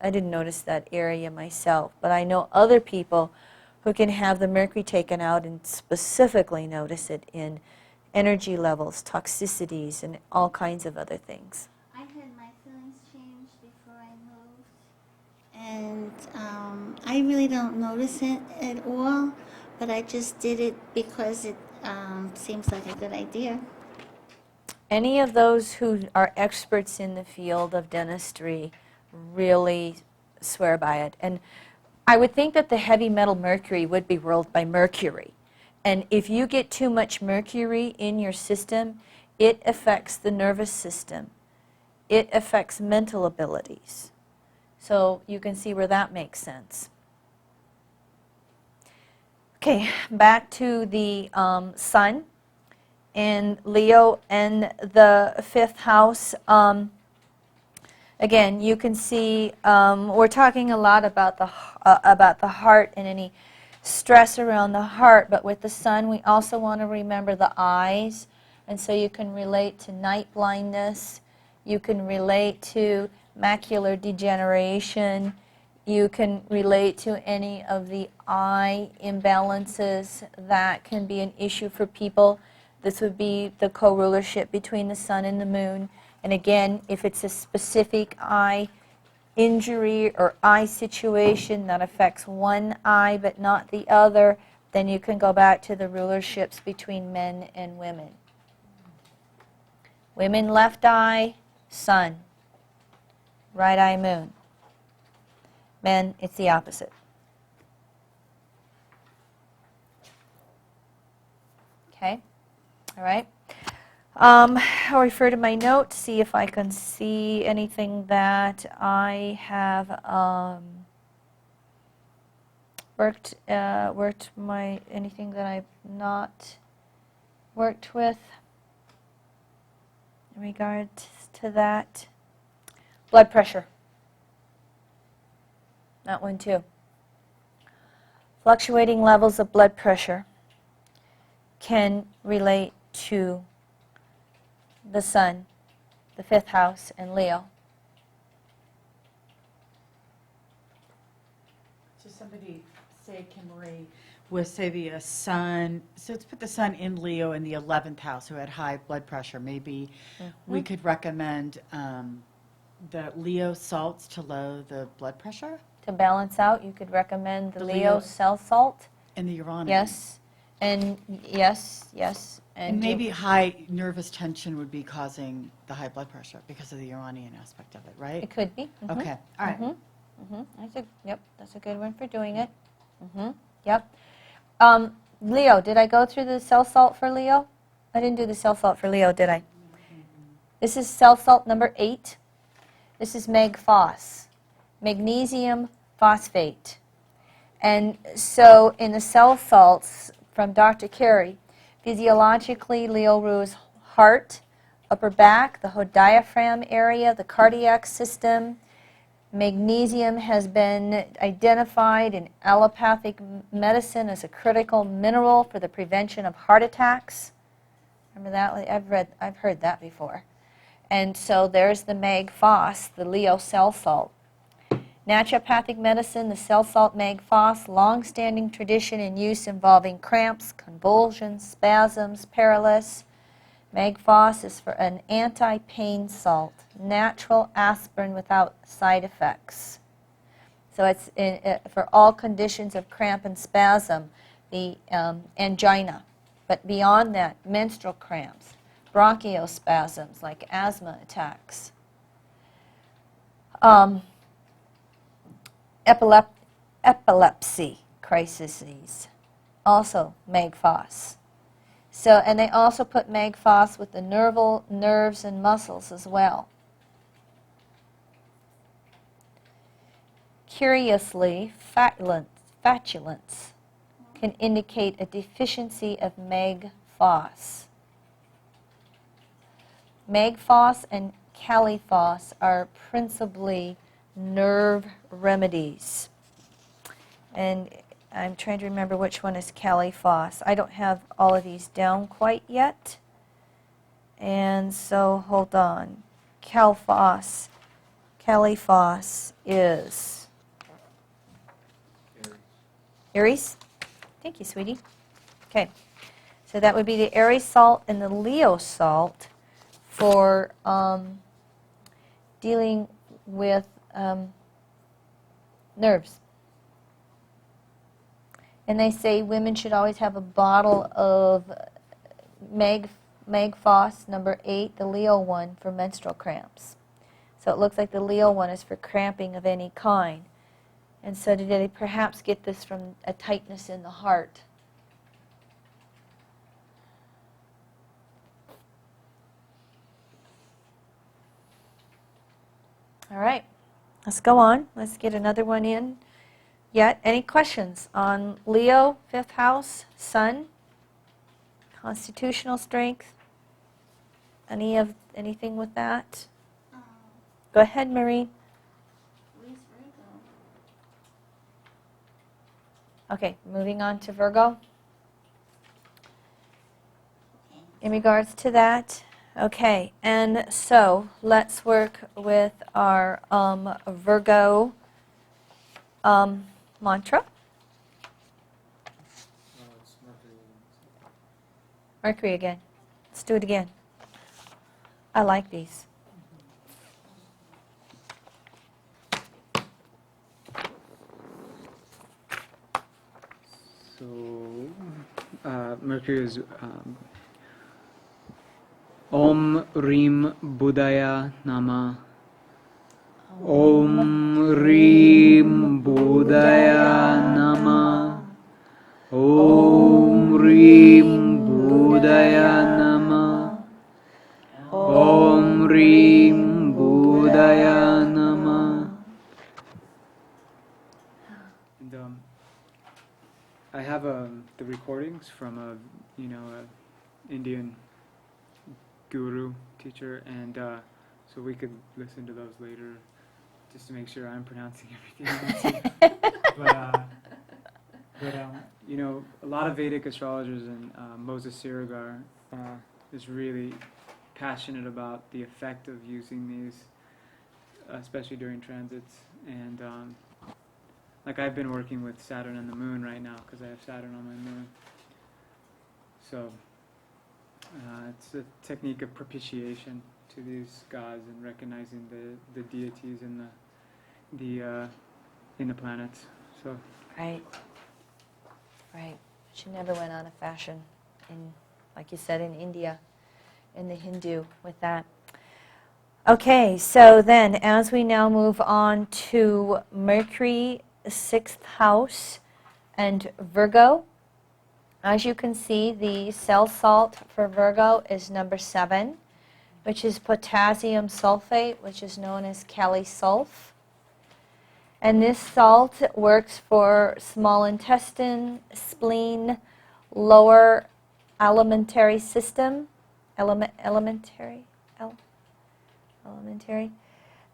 I didn't notice that area myself, but I know other people who can have the mercury taken out and specifically notice it in energy levels, toxicities, and all kinds of other things. I had my feelings changed before I moved, and I really don't notice it at all, but I just did it because it seems like a good idea. Any of those who are experts in the field of dentistry really swear by it. And I would think that the heavy metal mercury would be ruled by mercury. And if you get too much mercury in your system, it affects the nervous system. It affects mental abilities. So you can see where that makes sense. Okay, back to the sun in Leo and the fifth house. Again, you can see we're talking a lot about the heart and any stress around the heart, but with the sun, we also want to remember the eyes, and so you can relate to night blindness, you can relate to macular degeneration, you can relate to any of the eye imbalances that can be an issue for people. This would be the co-rulership between the sun and the moon. And again, if it's a specific eye injury or eye situation that affects one eye but not the other, then you can go back to the rulerships between men and women. Women, left eye, sun. Right eye, moon. Men, it's the opposite. Okay? All right? I'll refer to my notes, see if I can see anything that I have anything that I've not worked with in regards to that. Blood pressure. That one too. Fluctuating levels of blood pressure can relate to the sun, the fifth house, and Leo. So somebody, say Kimberly, with say the sun, so let's put the sun in Leo in the 11th house who had high blood pressure. Maybe we could recommend the Leo salts to lower the blood pressure? To balance out, you could recommend the The Leo Leo- cell salt. And the uranium. Yes. And yes. And maybe high nervous tension would be causing the high blood pressure because of the Uranian aspect of it, right? It could be. Okay, all right. That's a good one for doing it. Yep. Leo, did I go through the cell salt for Leo? I didn't do the cell salt for Leo, did I? This is cell salt number 8. This is mag-phos, magnesium phosphate. And so in the cell salts from Dr. Carey, physiologically, Leo rules heart, upper back, the whole diaphragm area, the cardiac system. Magnesium has been identified in allopathic medicine as a critical mineral for the prevention of heart attacks. Remember that? I've heard that before. And so there's the mag-phos, the Leo cell salt. Naturopathic medicine, the cell salt mag-phos, long-standing tradition in use involving cramps, convulsions, spasms, paralysis. Mag-phos is for an anti-pain salt, natural aspirin without side effects. So it's for all conditions of cramp and spasm, the angina. But beyond that, menstrual cramps, bronchospasms like asthma attacks. Epilepsy crises, also mag-phos. So, and they also put mag-phos with the nerves and muscles as well. Curiously, flatulence can indicate a deficiency of mag-phos. Mag-phos and cali-phos are principally nerve remedies. And I'm trying to remember which one is cali-phos. I don't have all of these down quite yet. And so, hold on. Cali-phos is Aries. Thank you, sweetie. Okay. So that would be the Aries salt and the Leo salt for dealing with nerves. And they say women should always have a bottle of Meg Foss, number 8, the Leo one for menstrual cramps. So it looks like the Leo one is for cramping of any kind. And so did they perhaps get this from a tightness in the heart? All right, let's go on. Let's get another one in. Yet, any questions on Leo, 5th house, Sun, constitutional strength? Anything with that? Um, Go ahead, Marie. where's Virgo? Okay, moving on to Virgo. Okay. In regards to that, okay, and so let's work with our Virgo mantra. Mercury again. Let's do it again. I like these. So, Mercury is Om Rim Buddhaya Nama. Om Rim Buddhaya Nama. Om Rim Buddhaya Nama. Om Rim Buddhaya Nama. And, I have the recordings from a Indian guru teacher, and so we could listen to those later, just to make sure I'm pronouncing everything right. but a lot of Vedic astrologers, and Moses Sirigar is really passionate about the effect of using these, especially during transits. And like I've been working with Saturn and the Moon right now because I have Saturn on my Moon. So it's a technique of propitiation to these gods and recognizing the deities in the planets. So Right. Right. She never went out of fashion in, like you said, in India, in the Hindu with that. Okay, so then as we now move on to Mercury, 6th house, and Virgo, as you can see, the cell salt for Virgo is number 7, which is potassium sulfate, which is known as Kali sulf. And this salt works for small intestine, spleen, lower alimentary system, elementary.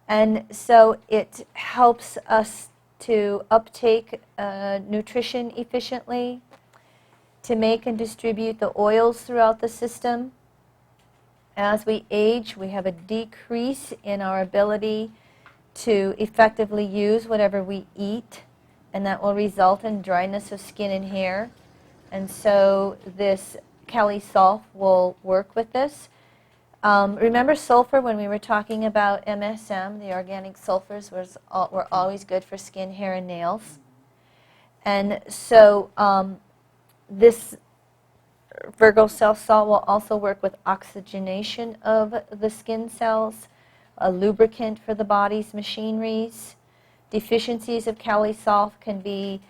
And so it helps us to uptake nutrition efficiently, to make and distribute the oils throughout the system. As we age, we have a decrease in our ability to effectively use whatever we eat, and that will result in dryness of skin and hair. And so this Kali sulf will work with this. Remember sulfur when we were talking about MSM, the organic sulfurs were always good for skin, hair, and nails. And so this Virgo cell salt will also work with oxygenation of the skin cells, a lubricant for the body's machineries. Deficiencies of Kali sulf can be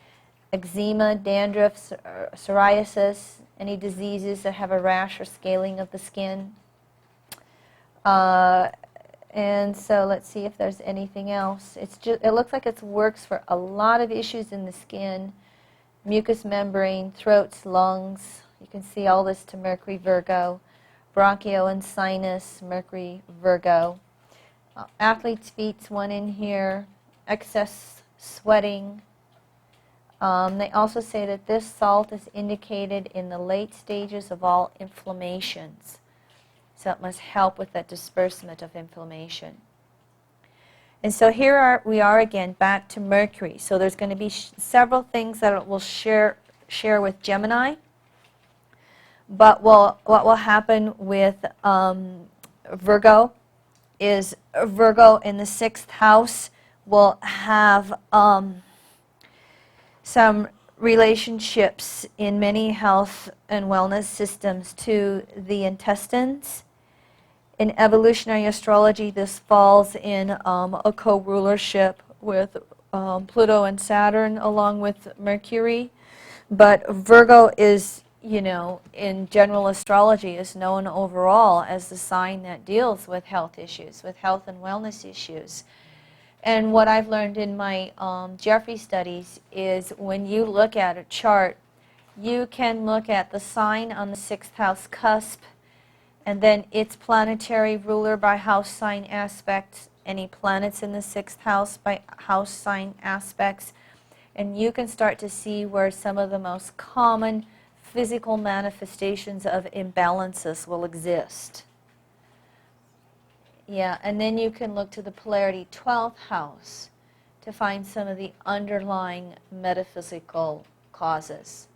eczema, dandruff, psoriasis, any diseases that have a rash or scaling of the skin. And so let's see if there's anything else. It looks like it works for a lot of issues in the skin, mucous membrane, throats, lungs. You can see all this to Mercury Virgo, bronchio and sinus, Mercury Virgo. Athlete's feet's one in here, excess sweating. They also say that this salt is indicated in the late stages of all inflammations. So it must help with that disbursement of inflammation. And so here we are again, back to Mercury. So there's going to be several things that it will share with Gemini. But what will happen with Virgo is Virgo in the 6th house will have some relationships in many health and wellness systems to the intestines. In evolutionary astrology, this falls in a co-rulership with Pluto and Saturn along with Mercury. But Virgo is, you know, in general astrology is known overall as the sign that deals with health issues, with health and wellness issues. And what I've learned in my Jeffrey studies is when you look at a chart, you can look at the sign on the 6th house cusp, and then its planetary ruler by house sign aspects, any planets in the 6th house by house sign aspects, and you can start to see where some of the most common physical manifestations of imbalances will exist. Yeah, and then you can look to the polarity 12th house to find some of the underlying metaphysical causes.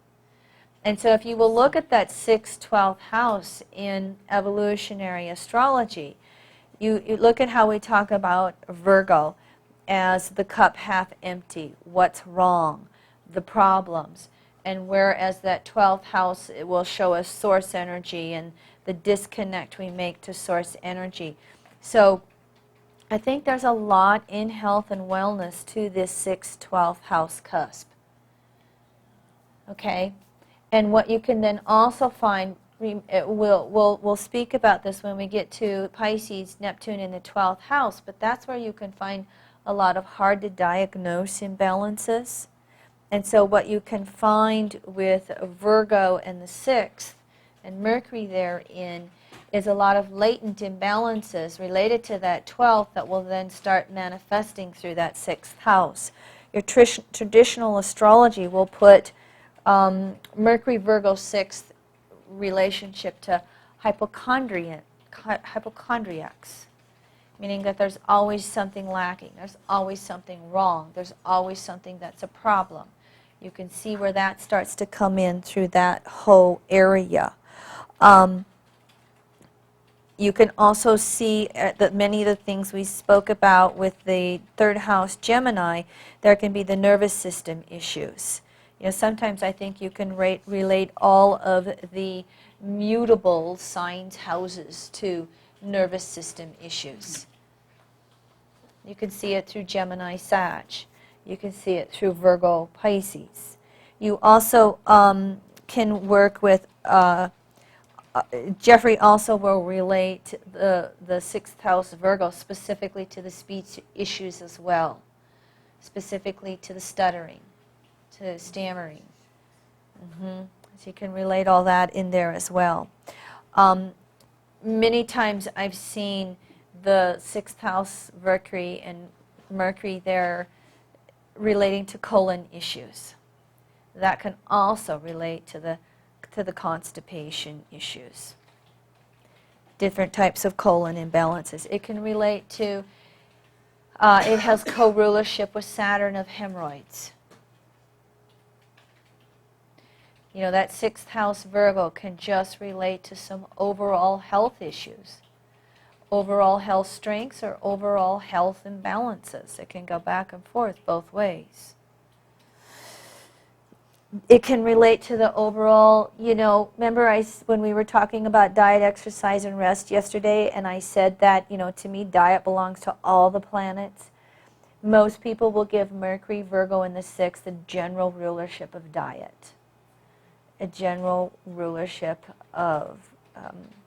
And so if you will look at that 6th, 12th house in evolutionary astrology, you look at how we talk about Virgo as the cup half empty, what's wrong, the problems. And whereas that 12th house, it will show us source energy and the disconnect we make to source energy. So I think there's a lot in health and wellness to this 6th, 12th house cusp. Okay? And what you can then also find, we'll speak about this when we get to Pisces, Neptune in the 12th house, but that's where you can find a lot of hard to diagnose imbalances. And so what you can find with Virgo and the 6th and Mercury therein is a lot of latent imbalances related to that 12th that will then start manifesting through that 6th house. Your traditional astrology will put Mercury Virgo 6th relationship to hypochondriacs, meaning that there's always something lacking, there's always something wrong, there's always something that's a problem. You can see where that starts to come in through that whole area. You can also see that many of the things we spoke about with the 3rd house Gemini, there can be the nervous system issues. You know, sometimes I think you can relate all of the mutable signs, houses, to nervous system issues. You can see it through Gemini Sag. You can see it through Virgo Pisces. You also can work with, Jeffrey also will relate the 6th house Virgo specifically to the speech issues as well, specifically to the stuttering, to stammering. So you can relate all that in there as well. Many times I've seen the 6th house Mercury and Mercury there relating to colon issues. That can also relate to the constipation issues. Different types of colon imbalances. It can relate to, it has co-rulership with Saturn of hemorrhoids. You know, that 6th house Virgo can just relate to some overall health issues, overall health strengths or overall health imbalances. It can go back and forth both ways. It can relate to the overall, you know, remember when we were talking about diet, exercise, and rest yesterday, and I said that, you know, to me, diet belongs to all the planets. Most people will give Mercury, Virgo, and the 6th a general rulership of diet, a general rulership of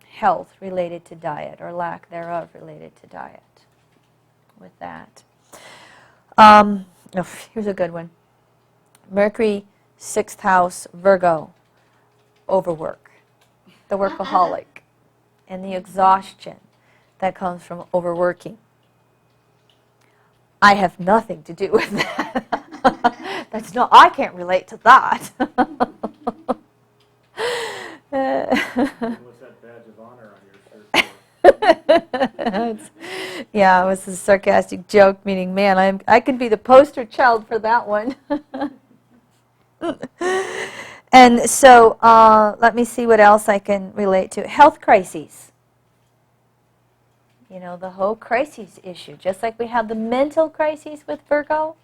health related to diet, or lack thereof related to diet. With that. Here's a good one. Mercury, 6th house, Virgo, overwork, the workaholic, and the exhaustion that comes from overworking. I have nothing to do with that. That's not, I can't relate to that. What's that badge of honor on your shirt? Yeah, it was a sarcastic joke, meaning, man, I could be the poster child for that one. And so let me see what else I can relate to. Health crises. You know, the whole crises issue. Just like we have the mental crises with Virgo,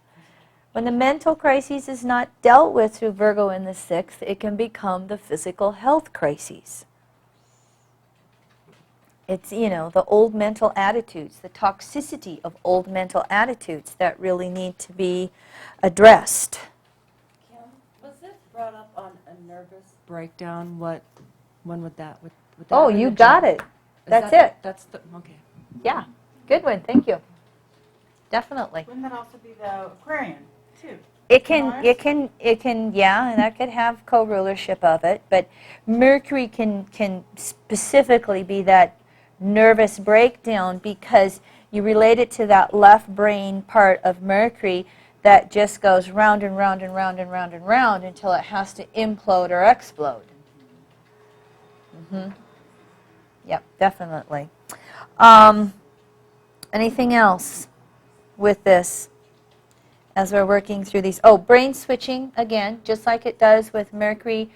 When the mental crisis is not dealt with through Virgo in the 6th, it can become the physical health crises. It's, the old mental attitudes, the toxicity of old mental attitudes that really need to be addressed. Kim, was this brought up on a nervous breakdown? When would that, would that Oh, have been you the got job? it. Is That's that- it. That's the, okay. Yeah, good one. Thank you. Definitely. Wouldn't that also be the Aquarian, too? It Mars? can, yeah, and that could have co-rulership of it, but Mercury can specifically be that nervous breakdown because you relate it to that left brain part of Mercury that just goes round and round and round and round and round until it has to implode or explode. Yep, definitely. Anything else with this as we're working through these? Oh, brain switching, again, just like it does with Mercury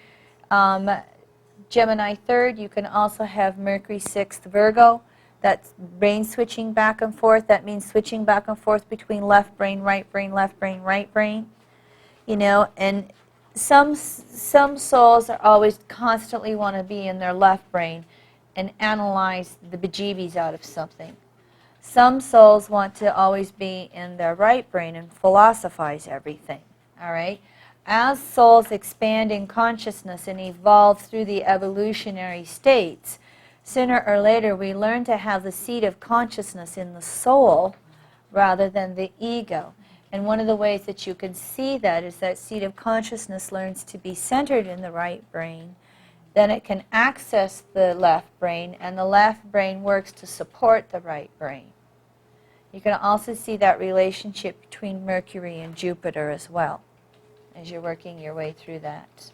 Gemini 3rd, you can also have Mercury 6th Virgo. That's brain switching back and forth. That means switching back and forth between left brain, right brain, left brain, right brain. And some souls are always constantly want to be in their left brain and analyze the bejeebies out of something. Some souls want to always be in their right brain and philosophize everything, all right? As souls expand in consciousness and evolve through the evolutionary states, sooner or later we learn to have the seat of consciousness in the soul rather than the ego. And one of the ways that you can see that is that seat of consciousness learns to be centered in the right brain. Then it can access the left brain, and the left brain works to support the right brain. You can also see that relationship between Mercury and Jupiter as well, as you're working your way through that,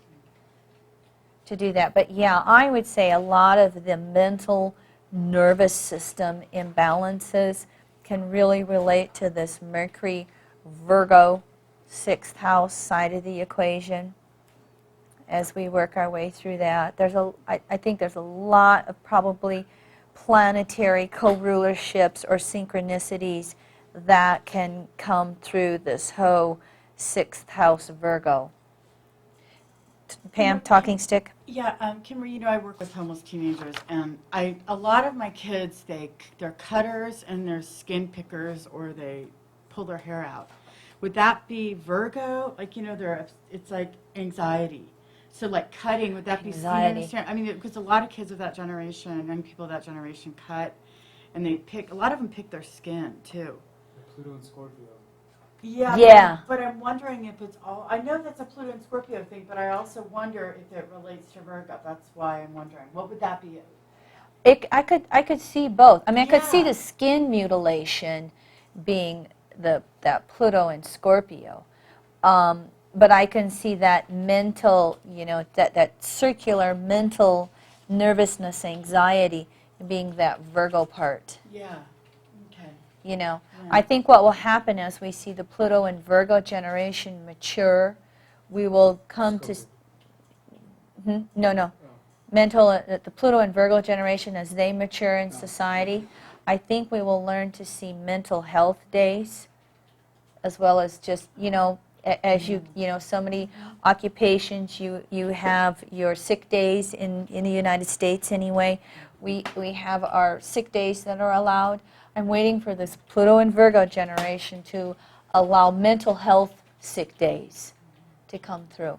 to do that. But yeah, I would say a lot of the mental nervous system imbalances can really relate to this Mercury Virgo 6th house side of the equation as we work our way through that. I think there's a lot of probably planetary co-rulerships or synchronicities that can come through this whole 6th house Virgo. Pam, talking stick? Yeah, Kimberly, I work with homeless teenagers, and a lot of my kids, they're cutters and they're skin pickers, or they pull their hair out. Would that be Virgo? It's like anxiety. So like cutting, would that be Anxiety. skin? I mean, because a lot of kids of that generation, young people of that generation cut, and a lot of them pick their skin too. Pluto and Scorpio. Yeah. Yeah. But I'm wondering if it's all, I know that's a Pluto and Scorpio thing, but I also wonder if it relates to Virgo. That's why I'm wondering. What would that be? I could see both. I mean, I could see Yeah. the skin mutilation being that Pluto and Scorpio. But I can see that mental, that circular mental nervousness, anxiety being that Virgo part. Yeah. Okay. I think what will happen as we see the Pluto and Virgo generation mature, we will come to... No. The Pluto and Virgo generation, as they mature in society, I think we will learn to see mental health days, as well as just, as so many occupations, you have your sick days in the United States anyway. We have our sick days that are allowed. I'm waiting for this Pluto and Virgo generation to allow mental health sick days to come through.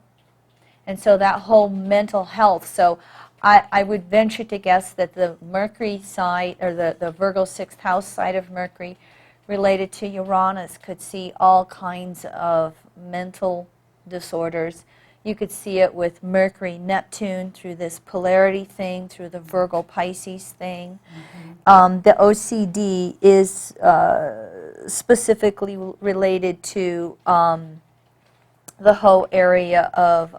And so that whole mental health, so I would venture to guess that the Mercury side, or the Virgo 6th house side of Mercury related to Uranus could see all kinds of mental disorders. You could see it with Mercury, Neptune, through this polarity thing, through the Virgo Pisces thing. The OCD is specifically related to the whole area of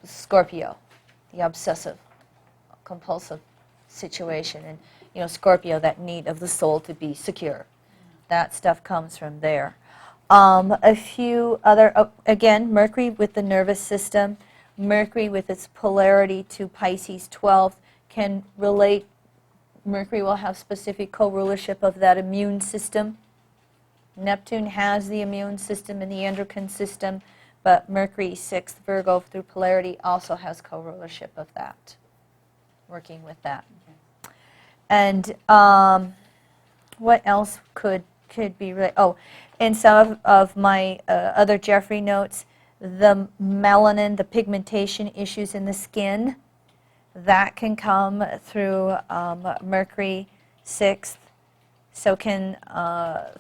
Scorpio, the obsessive compulsive situation, and Scorpio, that need of the soul to be secure. That stuff comes from there. A few other, again, Mercury with the nervous system, Mercury with its polarity to Pisces 12 can relate. Mercury will have specific co-rulership of that immune system. Neptune has the immune system and the endocrine system, but Mercury, 6th Virgo through polarity, also has co-rulership of that, working with that. And what else could be, in some of my other Jeffrey notes, the melanin, the pigmentation issues in the skin, that can come through Mercury, 6th. So can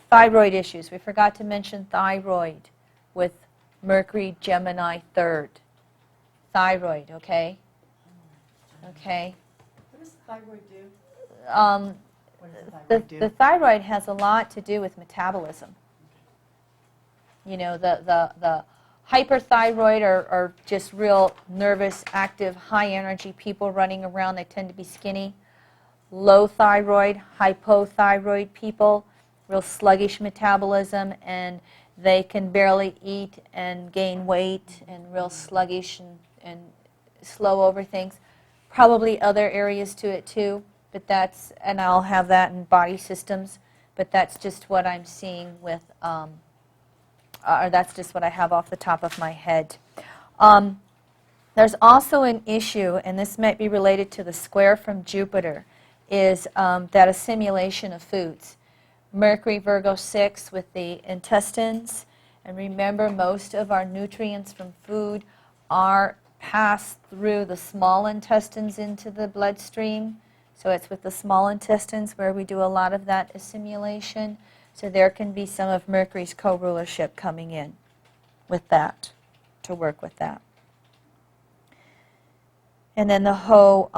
thyroid issues. We forgot to mention thyroid with Mercury, Gemini, 3rd. Thyroid, okay? Okay. What does thyroid do? Um, What does the the, thyroid do? the thyroid has a lot to do with metabolism. You know, the hyperthyroid are just real nervous, active, high energy people running around. They tend to be skinny. Low thyroid, hypothyroid people, real sluggish metabolism, and they can barely eat and gain weight and real sluggish and slow over things. Probably other areas to it too, but that's, and I'll have that in body systems, but that's just what I'm seeing with, or that's just what I have off the top of my head. There's also an issue, and this might be related to the square from Jupiter, is that assimilation of foods. Mercury, Virgo 6 with the intestines. And remember, most of our nutrients from food are passed through the small intestines into the bloodstream. So it's with the small intestines where we do a lot of that assimilation. So there can be some of Mercury's co-rulership coming in with that, to work with that. And then the whole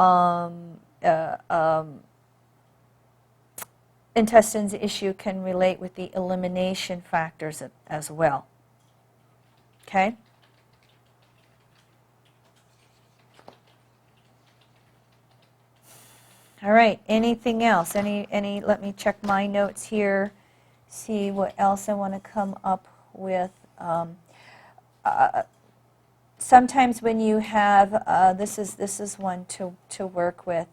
intestines issue can relate with the elimination factors as well. Okay? All right, anything else? Let me check my notes here, see what else I want to come up with. Sometimes when you have, this is one to work with,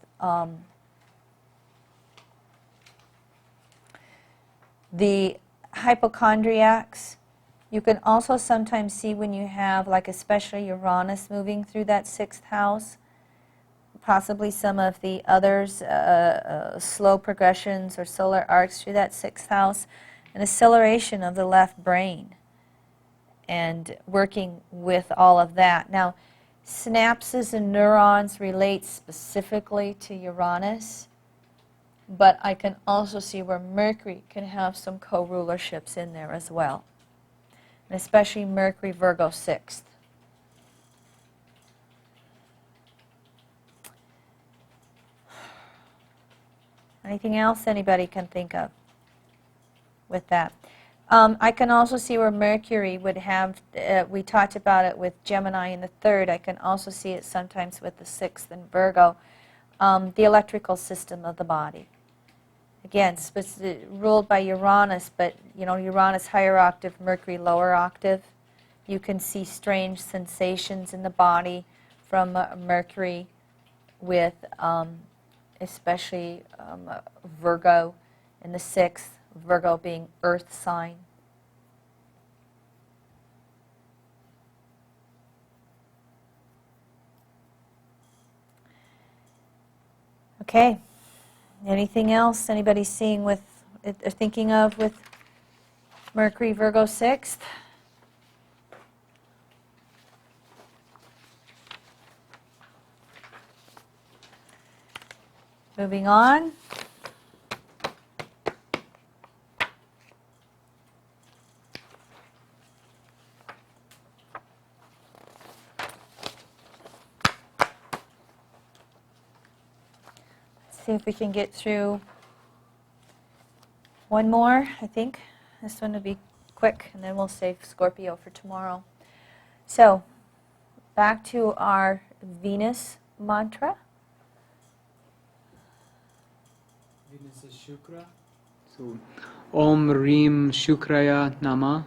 the hypochondriacs. You can also sometimes see when you have, like especially Uranus moving through that 6th house, possibly some of the others, slow progressions or solar arcs through that 6th house, an acceleration of the left brain, and working with all of that. Now, synapses and neurons relate specifically to Uranus, but I can also see where Mercury can have some co-rulerships in there as well, and especially Mercury, Virgo 6th. Anything else anybody can think of with that? I can also see where Mercury would have, we talked about it with Gemini in the 3rd, I can also see it sometimes with the 6th and Virgo, the electrical system of the body. Again, ruled by Uranus, but you know, Uranus higher octave, Mercury lower octave. You can see strange sensations in the body from Mercury with especially Virgo in the 6th, Virgo being earth sign. Okay. Anything else anybody seeing with, thinking of with Mercury, Virgo 6th? Moving on. See if we can get through one more, I think. This one will be quick, and then we'll save Scorpio for tomorrow. So, back to our Venus mantra. Venus is Shukra. So, Om Reem Shukraya Nama.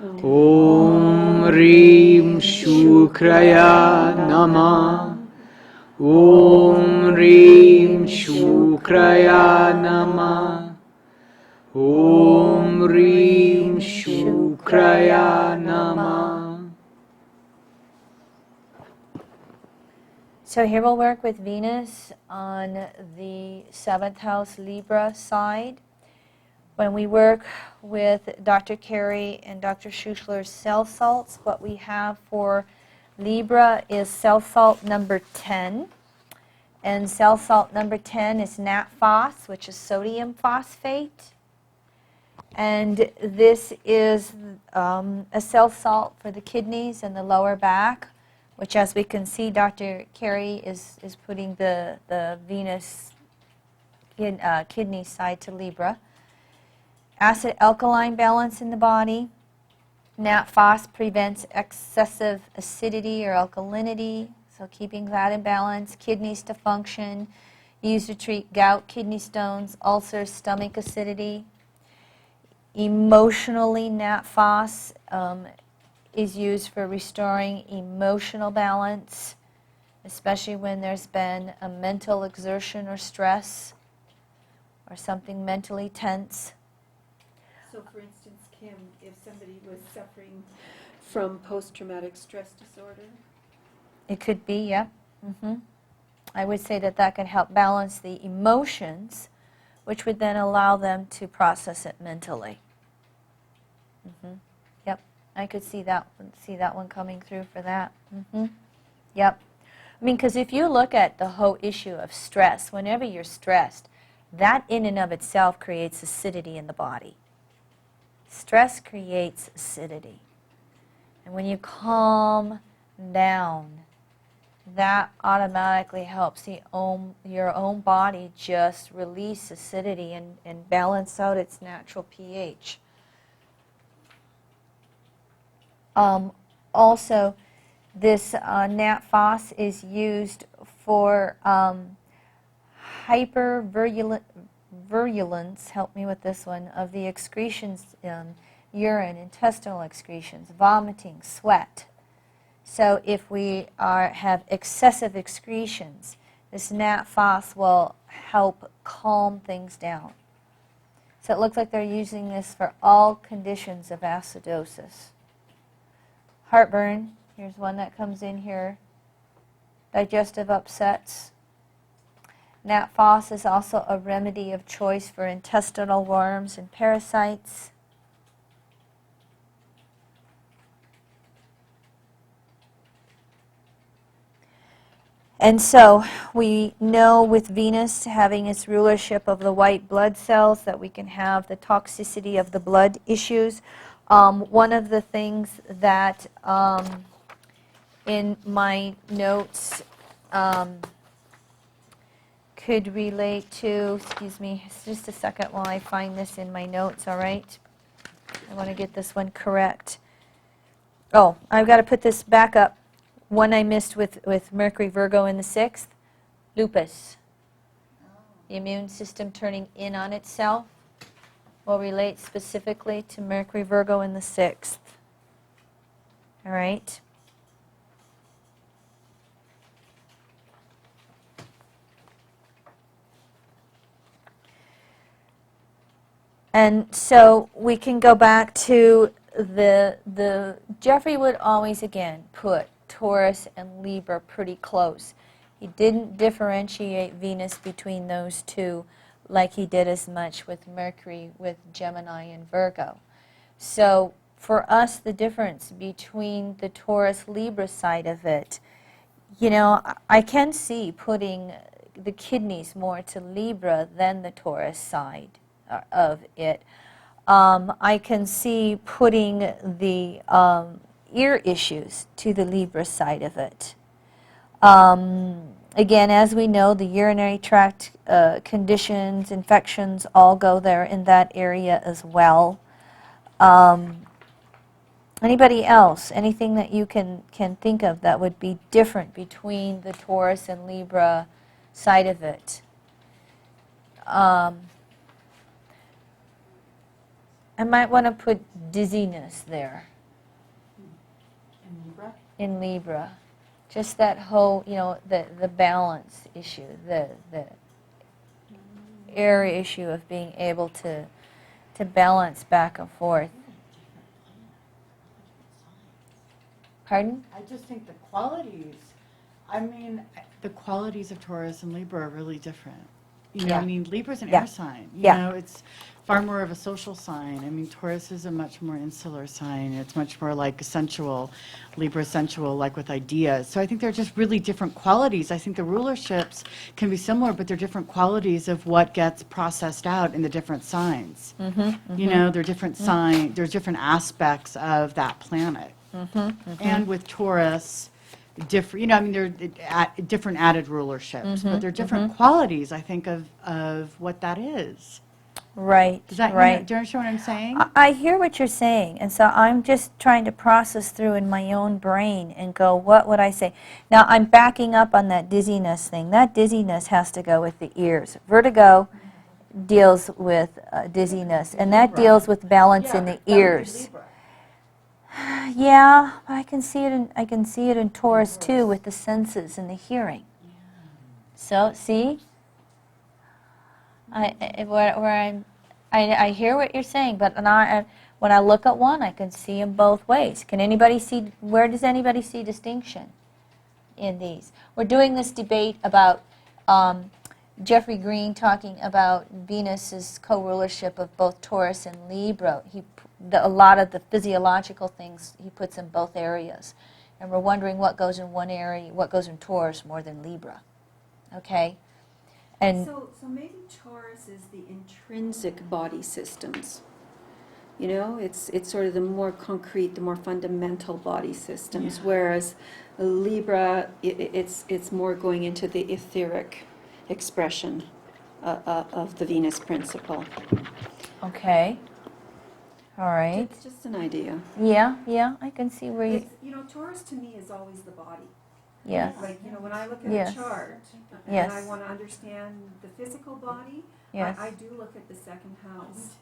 Om Reem Shukraya Nama. Om Reem Shukraya Nama. Om Reem Shukraya Nama. So here we'll work with Venus on the 7th house Libra side. When we work with Dr. Carey and Dr. Schuchler's cell salts, what we have for Libra is cell salt number 10. And cell salt number 10 is nat phos, which is sodium phosphate. And this is a cell salt for the kidneys and the lower back, which, as we can see, Dr. Carey is putting the Venus kidney side to Libra. Acid alkaline balance in the body. Nat phos prevents excessive acidity or alkalinity, so keeping that in balance. Kidneys to function, used to treat gout, kidney stones, ulcers, stomach acidity. Emotionally, nat phos is used for restoring emotional balance, especially when there's been a mental exertion or stress or something mentally tense. So for instance, Kim, if somebody was suffering from post-traumatic stress disorder, It could be, yeah. I would say that that can help balance the emotions, which would then allow them to process it mentally. Yep, I could see that one coming through for that. Yep. I mean, because if you look at the whole issue of stress, whenever you're stressed, that in and of itself creates acidity in the body. Stress creates acidity. And when you calm down, that automatically helps your own body just release acidity and balance out its natural pH. Also, this nat phos is used for hypervirulence, help me with this one, of the excretions, urine, intestinal excretions, vomiting, sweat. So if we have excessive excretions, this nat phos will help calm things down. So it looks like they're using this for all conditions of acidosis. Heartburn, here's one that comes in here. Digestive upsets. Nat phos is also a remedy of choice for intestinal worms and parasites. And so we know with Venus having its rulership of the white blood cells that we can have the toxicity of the blood issues. One of the things that in my notes could relate to, excuse me, just a second while I find this in my notes, all right? I want to get this one correct. Oh, I've got to put this back up. One I missed with Mercury Virgo in the 6th, lupus. The immune system turning in on itself will relate specifically to Mercury Virgo in the 6th. All right? And so we can go back to the Jeffrey would always, again, put Taurus and Libra pretty close. He didn't differentiate Venus between those two like he did as much with Mercury, with Gemini and Virgo. So for us, the difference between the Taurus-Libra side of it, you know, I can see putting the kidneys more to Libra than the Taurus side of it. I can see putting the ear issues to the Libra side of it. Again, as we know, the urinary tract conditions, infections, all go there in that area as well. Anybody else? Anything that you can think of that would be different between the Taurus and Libra side of it? I might want to put dizziness there. In Libra? In Libra. Just that whole, you know, the balance issue, the air issue of being able to to balance back and forth. Pardon? I just think the qualities, I mean, the qualities of Taurus and Libra are really different. You know, Yeah. I mean, Libra's an Yeah. air sign. You Yeah. know, it's far more of a social sign. I mean, Taurus is a much more insular sign. It's much more like sensual, Libra sensual, like with ideas. So I think they're just really different qualities. I think the rulerships can be similar, but they're different qualities of what gets processed out in the different signs. You know, they're different there's different aspects of that planet. And with Taurus, different, you know, I mean, they're different added rulerships, but they're different qualities, I think, of what that is. Right, Does that, you know, right. do you understand what I'm saying? I hear what you're saying, and so I'm just trying to process through in my own brain and go, what would I say? Now, I'm backing up on that dizziness thing. That dizziness has to go with the ears. Vertigo deals with dizziness, and that deals with balance in the ears. Yeah, but I can see it in Taurus too, with the senses and the hearing. So, see, I hear what you're saying, but when I look at one, I can see them both ways. Can anybody see? Where does anybody see distinction in these? We're doing this debate about Jeffrey Green talking about Venus's co-rulership of both Taurus and Libra. A lot of the physiological things he puts in both areas, and we're wondering what goes in one area, what goes in Taurus more than Libra. Okay, and So maybe Taurus is the intrinsic body systems. You know, it's sort of the more concrete, the more fundamental body systems, whereas Libra, it's more going into the etheric expression of the Venus principle. okay, all right. It's just an idea. Yeah, I can see where you. It's, you know, Taurus to me is always the body. Yes. Like, you know, when I look at Yes. a chart Yes. and I want to understand the physical body, Yes. I do look at the second house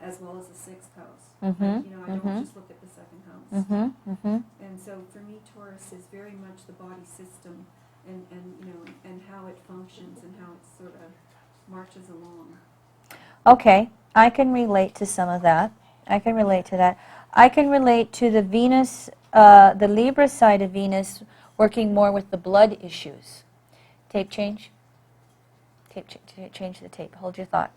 as well as the sixth house. Mhm, You know, I don't just look at the second house. And so for me, Taurus is very much the body system and you know, and how it functions and how it sort of marches along. Okay, I can relate to some of that. I can relate to that. I can relate to the Venus, the Libra side of Venus, working more with the blood issues. Tape change. Change the tape. Hold your thought.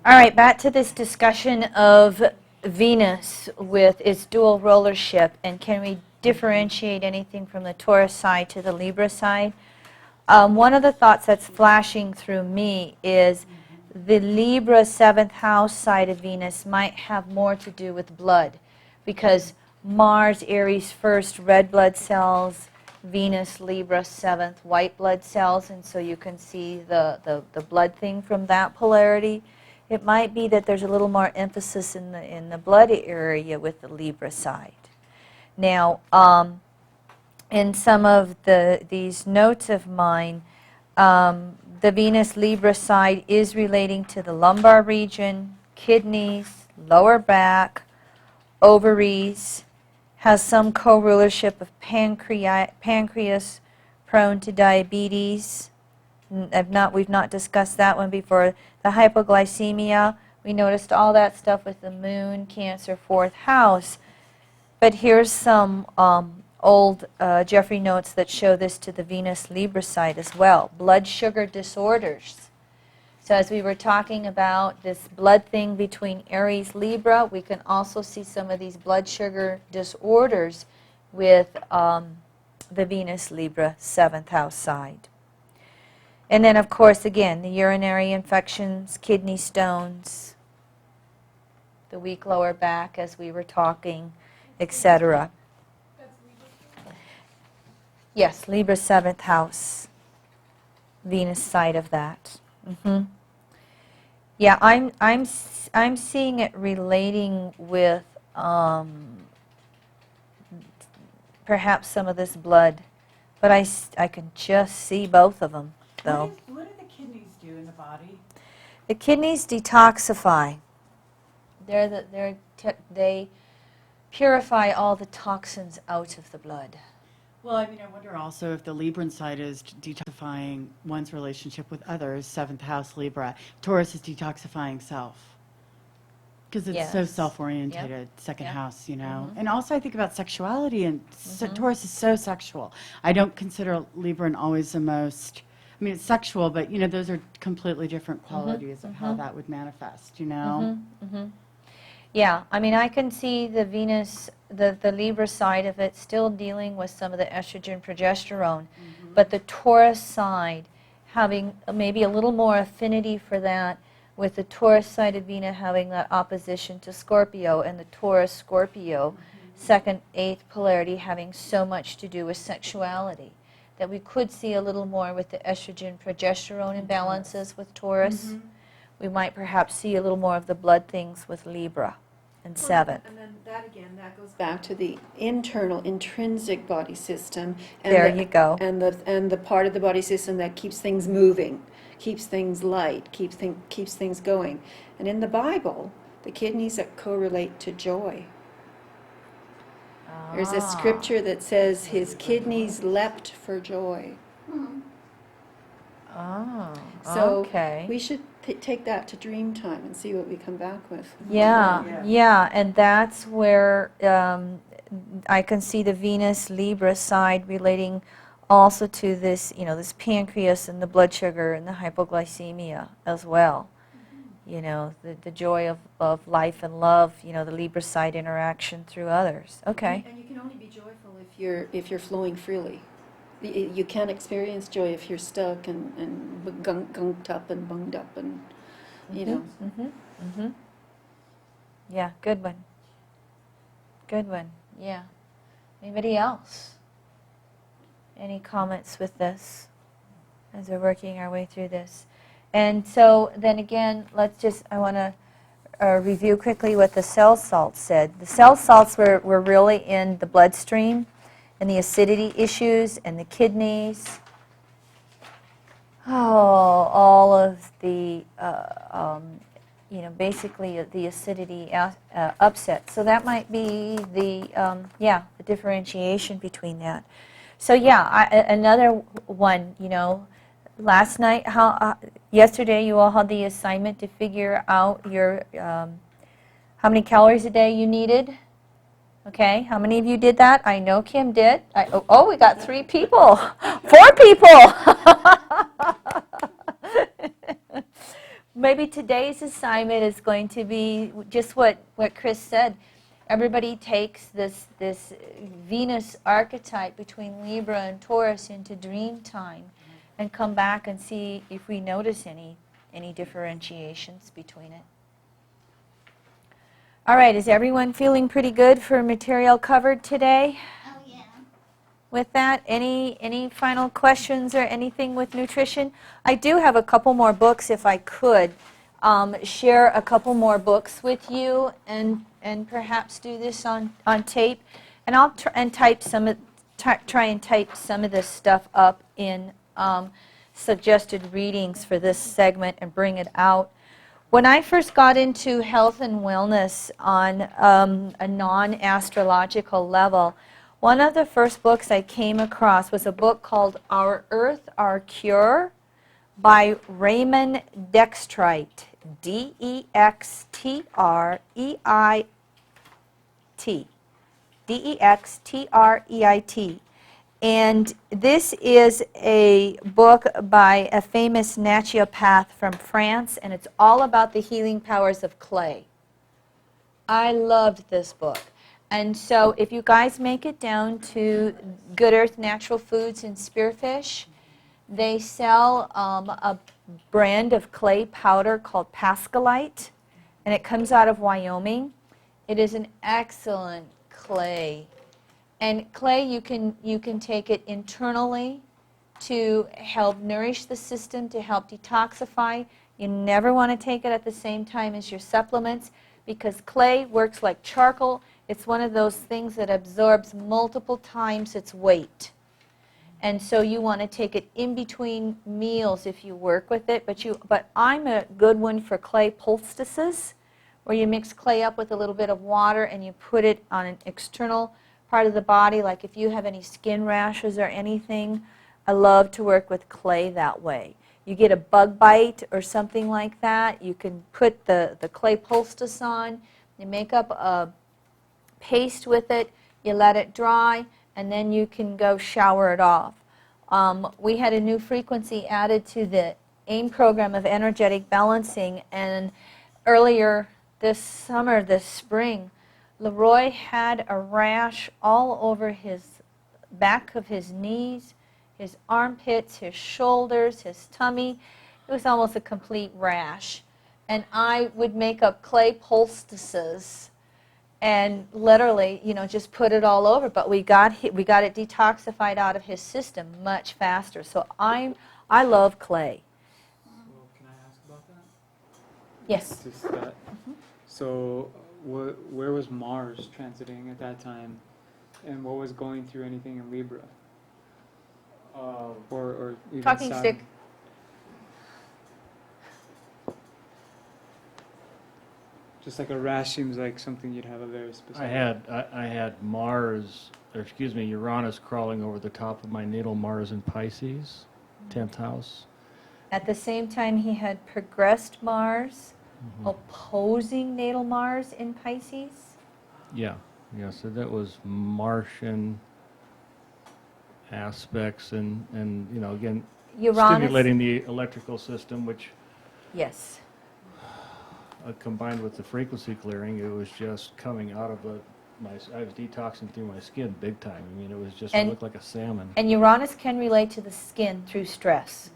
All right, back to this discussion of Venus with its dual rulership, and can we differentiate anything from the Taurus side to the Libra side? One of the thoughts that's flashing through me is the Libra 7th house side of Venus might have more to do with blood, because Mars, Aries 1st, red blood cells, Venus, Libra 7th, white blood cells, and so you can see the blood thing from that polarity. It might be that there's a little more emphasis in the blood area with the Libra side. Now, in some of these notes of mine, the Venus Libra side is relating to the lumbar region, kidneys, lower back, ovaries, has some co-rulership of pancreas, prone to diabetes. We've not discussed that one before. The hypoglycemia, we noticed all that stuff with the moon, Cancer, 4th house. But here's some old Jeffrey notes that show this to the Venus Libra side as well. Blood sugar disorders. So as we were talking about this blood thing between Aries, Libra, we can also see some of these blood sugar disorders with the Venus Libra 7th house side. And then, of course, again, the urinary infections, kidney stones, the weak lower back as we were talking, etc. Yes, Libra 7th house, Venus side of that. Yeah, I'm seeing it relating with perhaps some of this blood, but I can just see both of them, though. What do the kidneys do in the body? The kidneys detoxify. They purify all the toxins out of the blood. Well, I mean, I wonder also if the Libran side is detoxifying one's relationship with others, 7th house Libra. Taurus is detoxifying self. Because it's so Yes. self-orientated, second Yep. house, you know. And also I think about sexuality, and Taurus is so sexual. I don't consider Libra always the most, I mean, it's sexual, but, you know, those are completely different qualities of how that would manifest, you know. Yeah, I mean, I can see the Venus, the Libra side of it still dealing with some of the estrogen, progesterone, but the Taurus side having maybe a little more affinity for that, with the Taurus side of Venus having that opposition to Scorpio, and the Taurus Scorpio, second, eighth polarity having so much to do with sexuality. That we could see a little more with the estrogen, progesterone imbalances with Taurus. We might perhaps see a little more of the blood things with Libra and seventh. And then that again, that goes back to the internal, intrinsic body system. And There you go. And the part of the body system that keeps things moving, keeps things light, keeps things going. And in the Bible, the kidneys that correlate to joy. There's a scripture that says his kidneys leapt for joy. Oh, So okay. we should take that to dream time and see what we come back with. Yeah, and that's where I can see the Venus Libra side relating also to this, you know, this pancreas and the blood sugar and the hypoglycemia as well. You know, the joy of life and love, you know, the Libra side interaction through others. Okay. And you can only be joyful if you're flowing freely. You can't experience joy if you're stuck and gunked up and bunged up and, you know. Yeah, good one. Good one. Yeah. Anybody else? Any comments with this as we're working our way through this? And so then again, I want to review quickly what the cell salts said. The cell salts were really in the bloodstream and the acidity issues and the kidneys. All of the, you know, basically the acidity upset. So that might be the differentiation between that. So yeah, another one, you know, last night, yesterday you all had the assignment to figure out your, how many calories a day you needed. Okay, how many of you did that? I know Kim did. We got 3 people. 4 people. Maybe today's assignment is going to be just what Chris said. Everybody takes this Venus archetype between Libra and Taurus into dream time and come back and see if we notice any differentiations between it. All right, is everyone feeling pretty good for material covered today? Oh, yeah. With that, any final questions or anything with nutrition? I do have a couple more books if I could share a couple more books with you and perhaps do this on tape. And I'll try and type some of this stuff up in suggested readings for this segment and bring it out. When I first got into health and wellness on a non-astrological level, one of the first books I came across was a book called Our Earth, Our Cure by Raymond Dextreit, D-E-X-T-R-E-I-T, D-E-X-T-R-E-I-T. And this is a book by a famous naturopath from France, and it's all about the healing powers of clay. I loved this book. And so if you guys make it down to Good Earth Natural Foods and Spearfish, they sell a brand of clay powder called Pascalite, and it comes out of Wyoming. It is an excellent clay. And clay, you can take it internally to help nourish the system, to help detoxify. You never want to take it at the same time as your supplements because clay works like charcoal. It's one of those things that absorbs multiple times its weight. And so you want to take it in between meals if you work with it. But I'm a good one for clay poultices, where you mix clay up with a little bit of water and you put it on an external part of the body, like if you have any skin rashes or anything. I love to work with clay that way. you get a bug bite or something like that, you can put the clay poultice on, you make up a paste with it, you let it dry, and then you can go shower it off. We had a new frequency added to the AIM program of energetic balancing, and earlier this summer, this spring, Leroy had a rash all over his back of his knees, his armpits, his shoulders, his tummy. It was almost a complete rash. And I would make up clay poultices and literally, just put it all over. But we got it detoxified out of his system much faster. So I love clay. Well, can I ask about that? Yes. Just that. So, where was Mars transiting at that time, and what was going through anything in Libra, or even Talking Saturn? stick. Just like a rash seems like something you'd have a very specific. I had Mars, or excuse me, Uranus crawling over the top of my natal Mars in Pisces, 10th house. At the same time, he had progressed Mars, Mm-hmm. opposing natal Mars in Pisces. Yeah, so that was Martian aspects and again, Uranus. stimulating the electrical system, which Yes. combined with the frequency clearing, it was just coming out of I was detoxing through my skin big time. I mean, it was just, I And- looked like a salmon. And Uranus can relate to the skin through stress.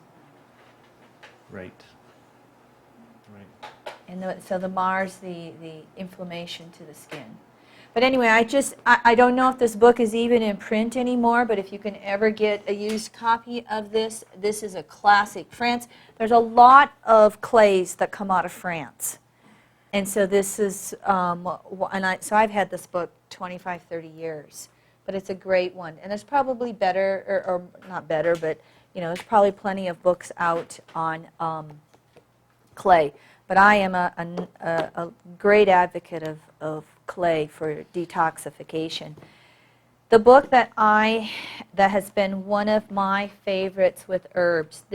Right. And so the Mars, the inflammation to the skin. But anyway, I don't know if this book is even in print anymore, but if you can ever get a used copy of this, this is a classic. France, there's a lot of clays that come out of France. And so this is, so I've had this book 25, 30 years. But it's a great one. And there's probably better, or not better, but there's probably plenty of books out on clay. But I am a great advocate of clay for detoxification. The book that has been one of my favorites with herbs,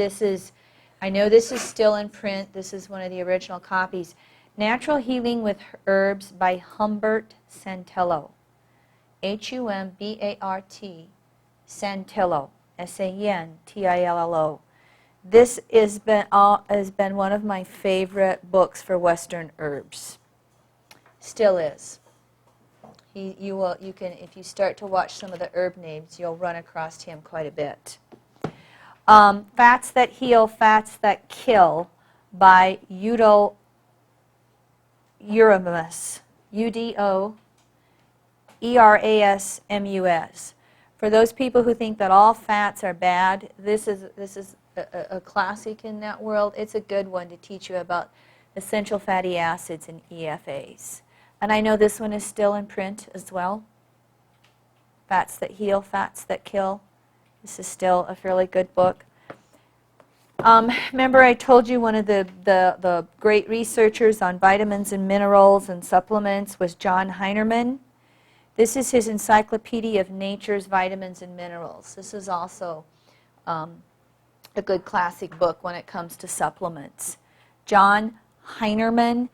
I know this is still in print, this is one of the original copies, Natural Healing with Herbs by Humbert Santillo. Humbart Santillo, Santillo. This has been one of my favorite books for Western herbs. Still is. You can, if you start to watch some of the herb names, you'll run across him quite a bit. Fats That Heal, Fats That Kill by Udo Erasmus. Udoerasmus. For those people who think that all fats are bad, this is a classic in that world. It's a good one to teach you about essential fatty acids and EFAs. And I know this one is still in print as well. Fats That Heal, Fats That Kill. This is still a fairly good book. Remember I told you one of the great researchers on vitamins and minerals and supplements was John Heinerman. This is his Encyclopedia of Nature's Vitamins and Minerals. This is also a good classic book when it comes to supplements. John Heinerman,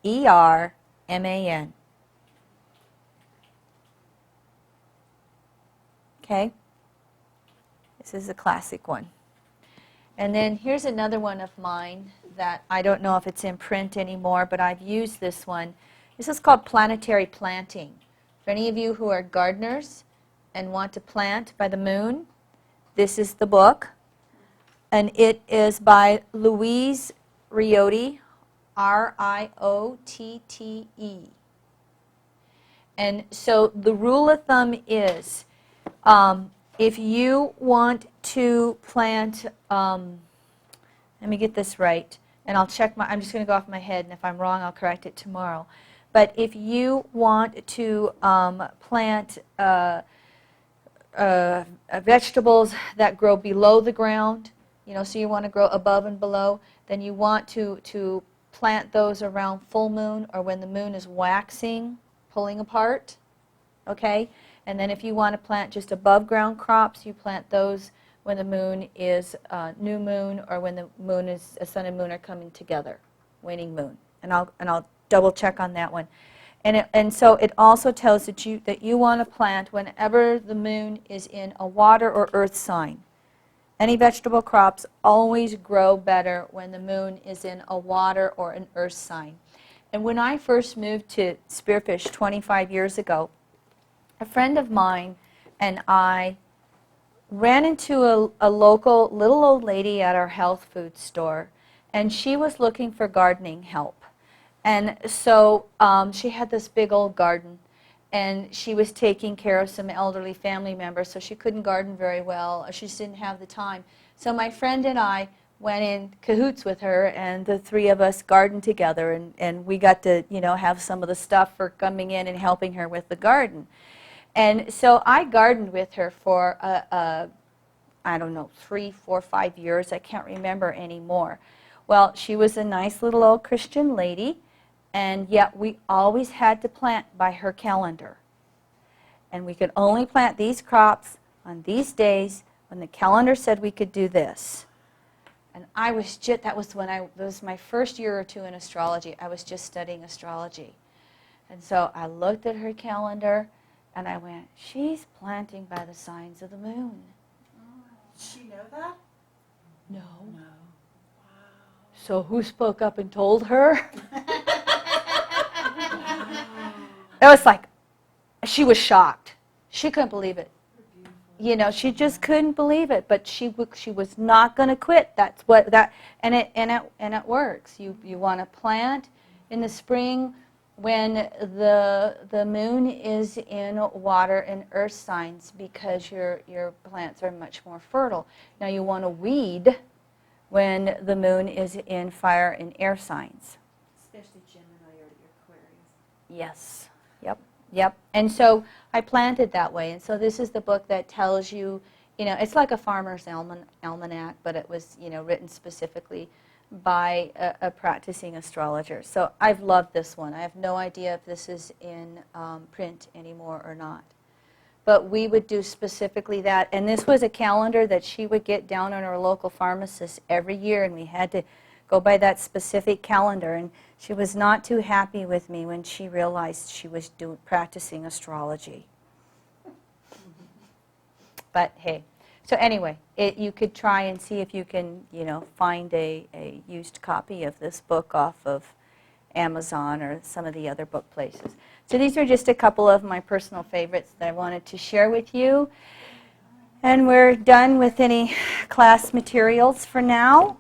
Heinerman. Okay? This is a classic one. And then here's another one of mine that I don't know if it's in print anymore, but I've used this one. This is called Planetary Planting. For any of you who are gardeners and want to plant by the moon, this is the book. And it is by Louise Riotte, Riotte. And so the rule of thumb is, if you want to plant, let me get this right, and I'll check I'm just going to go off my head, and if I'm wrong, I'll correct it tomorrow. But if you want to plant vegetables that grow below the ground, so you want to grow above and below, then you want to plant those around full moon or when the moon is waxing, pulling apart, okay? And then if you want to plant just above ground crops, you plant those when the moon is new moon or when the moon is, sun and moon are coming together, waning moon. And I'll double check on that one. And so it also tells that you want to plant whenever the moon is in a water or earth sign. Any vegetable crops always grow better when the moon is in a water or an earth sign. And when I first moved to Spearfish 25 years ago, a friend of mine and I ran into a local little old lady at our health food store, and she was looking for gardening help. And so she had this big old garden, and she was taking care of some elderly family members, so she couldn't garden very well, or she just didn't have the time. So my friend and I went in cahoots with her, and the three of us gardened together, and we got to, have some of the stuff for coming in and helping her with the garden. And so I gardened with her for, I don't know, 3, 4, 5 years. I can't remember anymore. Well, she was a nice little old Christian lady, and yet we always had to plant by her calendar. And we could only plant these crops on these days when the calendar said we could do this. And that was my first year or two in astrology. I was just studying astrology. And so I looked at her calendar, and I went, she's planting by the signs of the moon. Did she know that? No. No. So who spoke up and told her? It was like, she was shocked. She couldn't believe it. She just couldn't believe it. But she was not going to quit. That's what that, and it works. You want to plant in the spring when the moon is in water and earth signs, because your plants are much more fertile. Now you want to weed when the moon is in fire and air signs. Especially Gemini or Aquarius. Yes. Yep. And so I planted that way. And so this is the book that tells you, it's like a farmer's almanac, but it was, written specifically by a practicing astrologer. So I've loved this one. I have no idea if this is in print anymore or not. But we would do specifically that. And this was a calendar that she would get down on her local pharmacist every year, and we had to go by that specific calendar. And she was not too happy with me when she realized she was practicing astrology. But hey, so anyway, you could try and see if you can, find a used copy of this book off of Amazon or some of the other book places. So these are just a couple of my personal favorites that I wanted to share with you. And we're done with any class materials for now.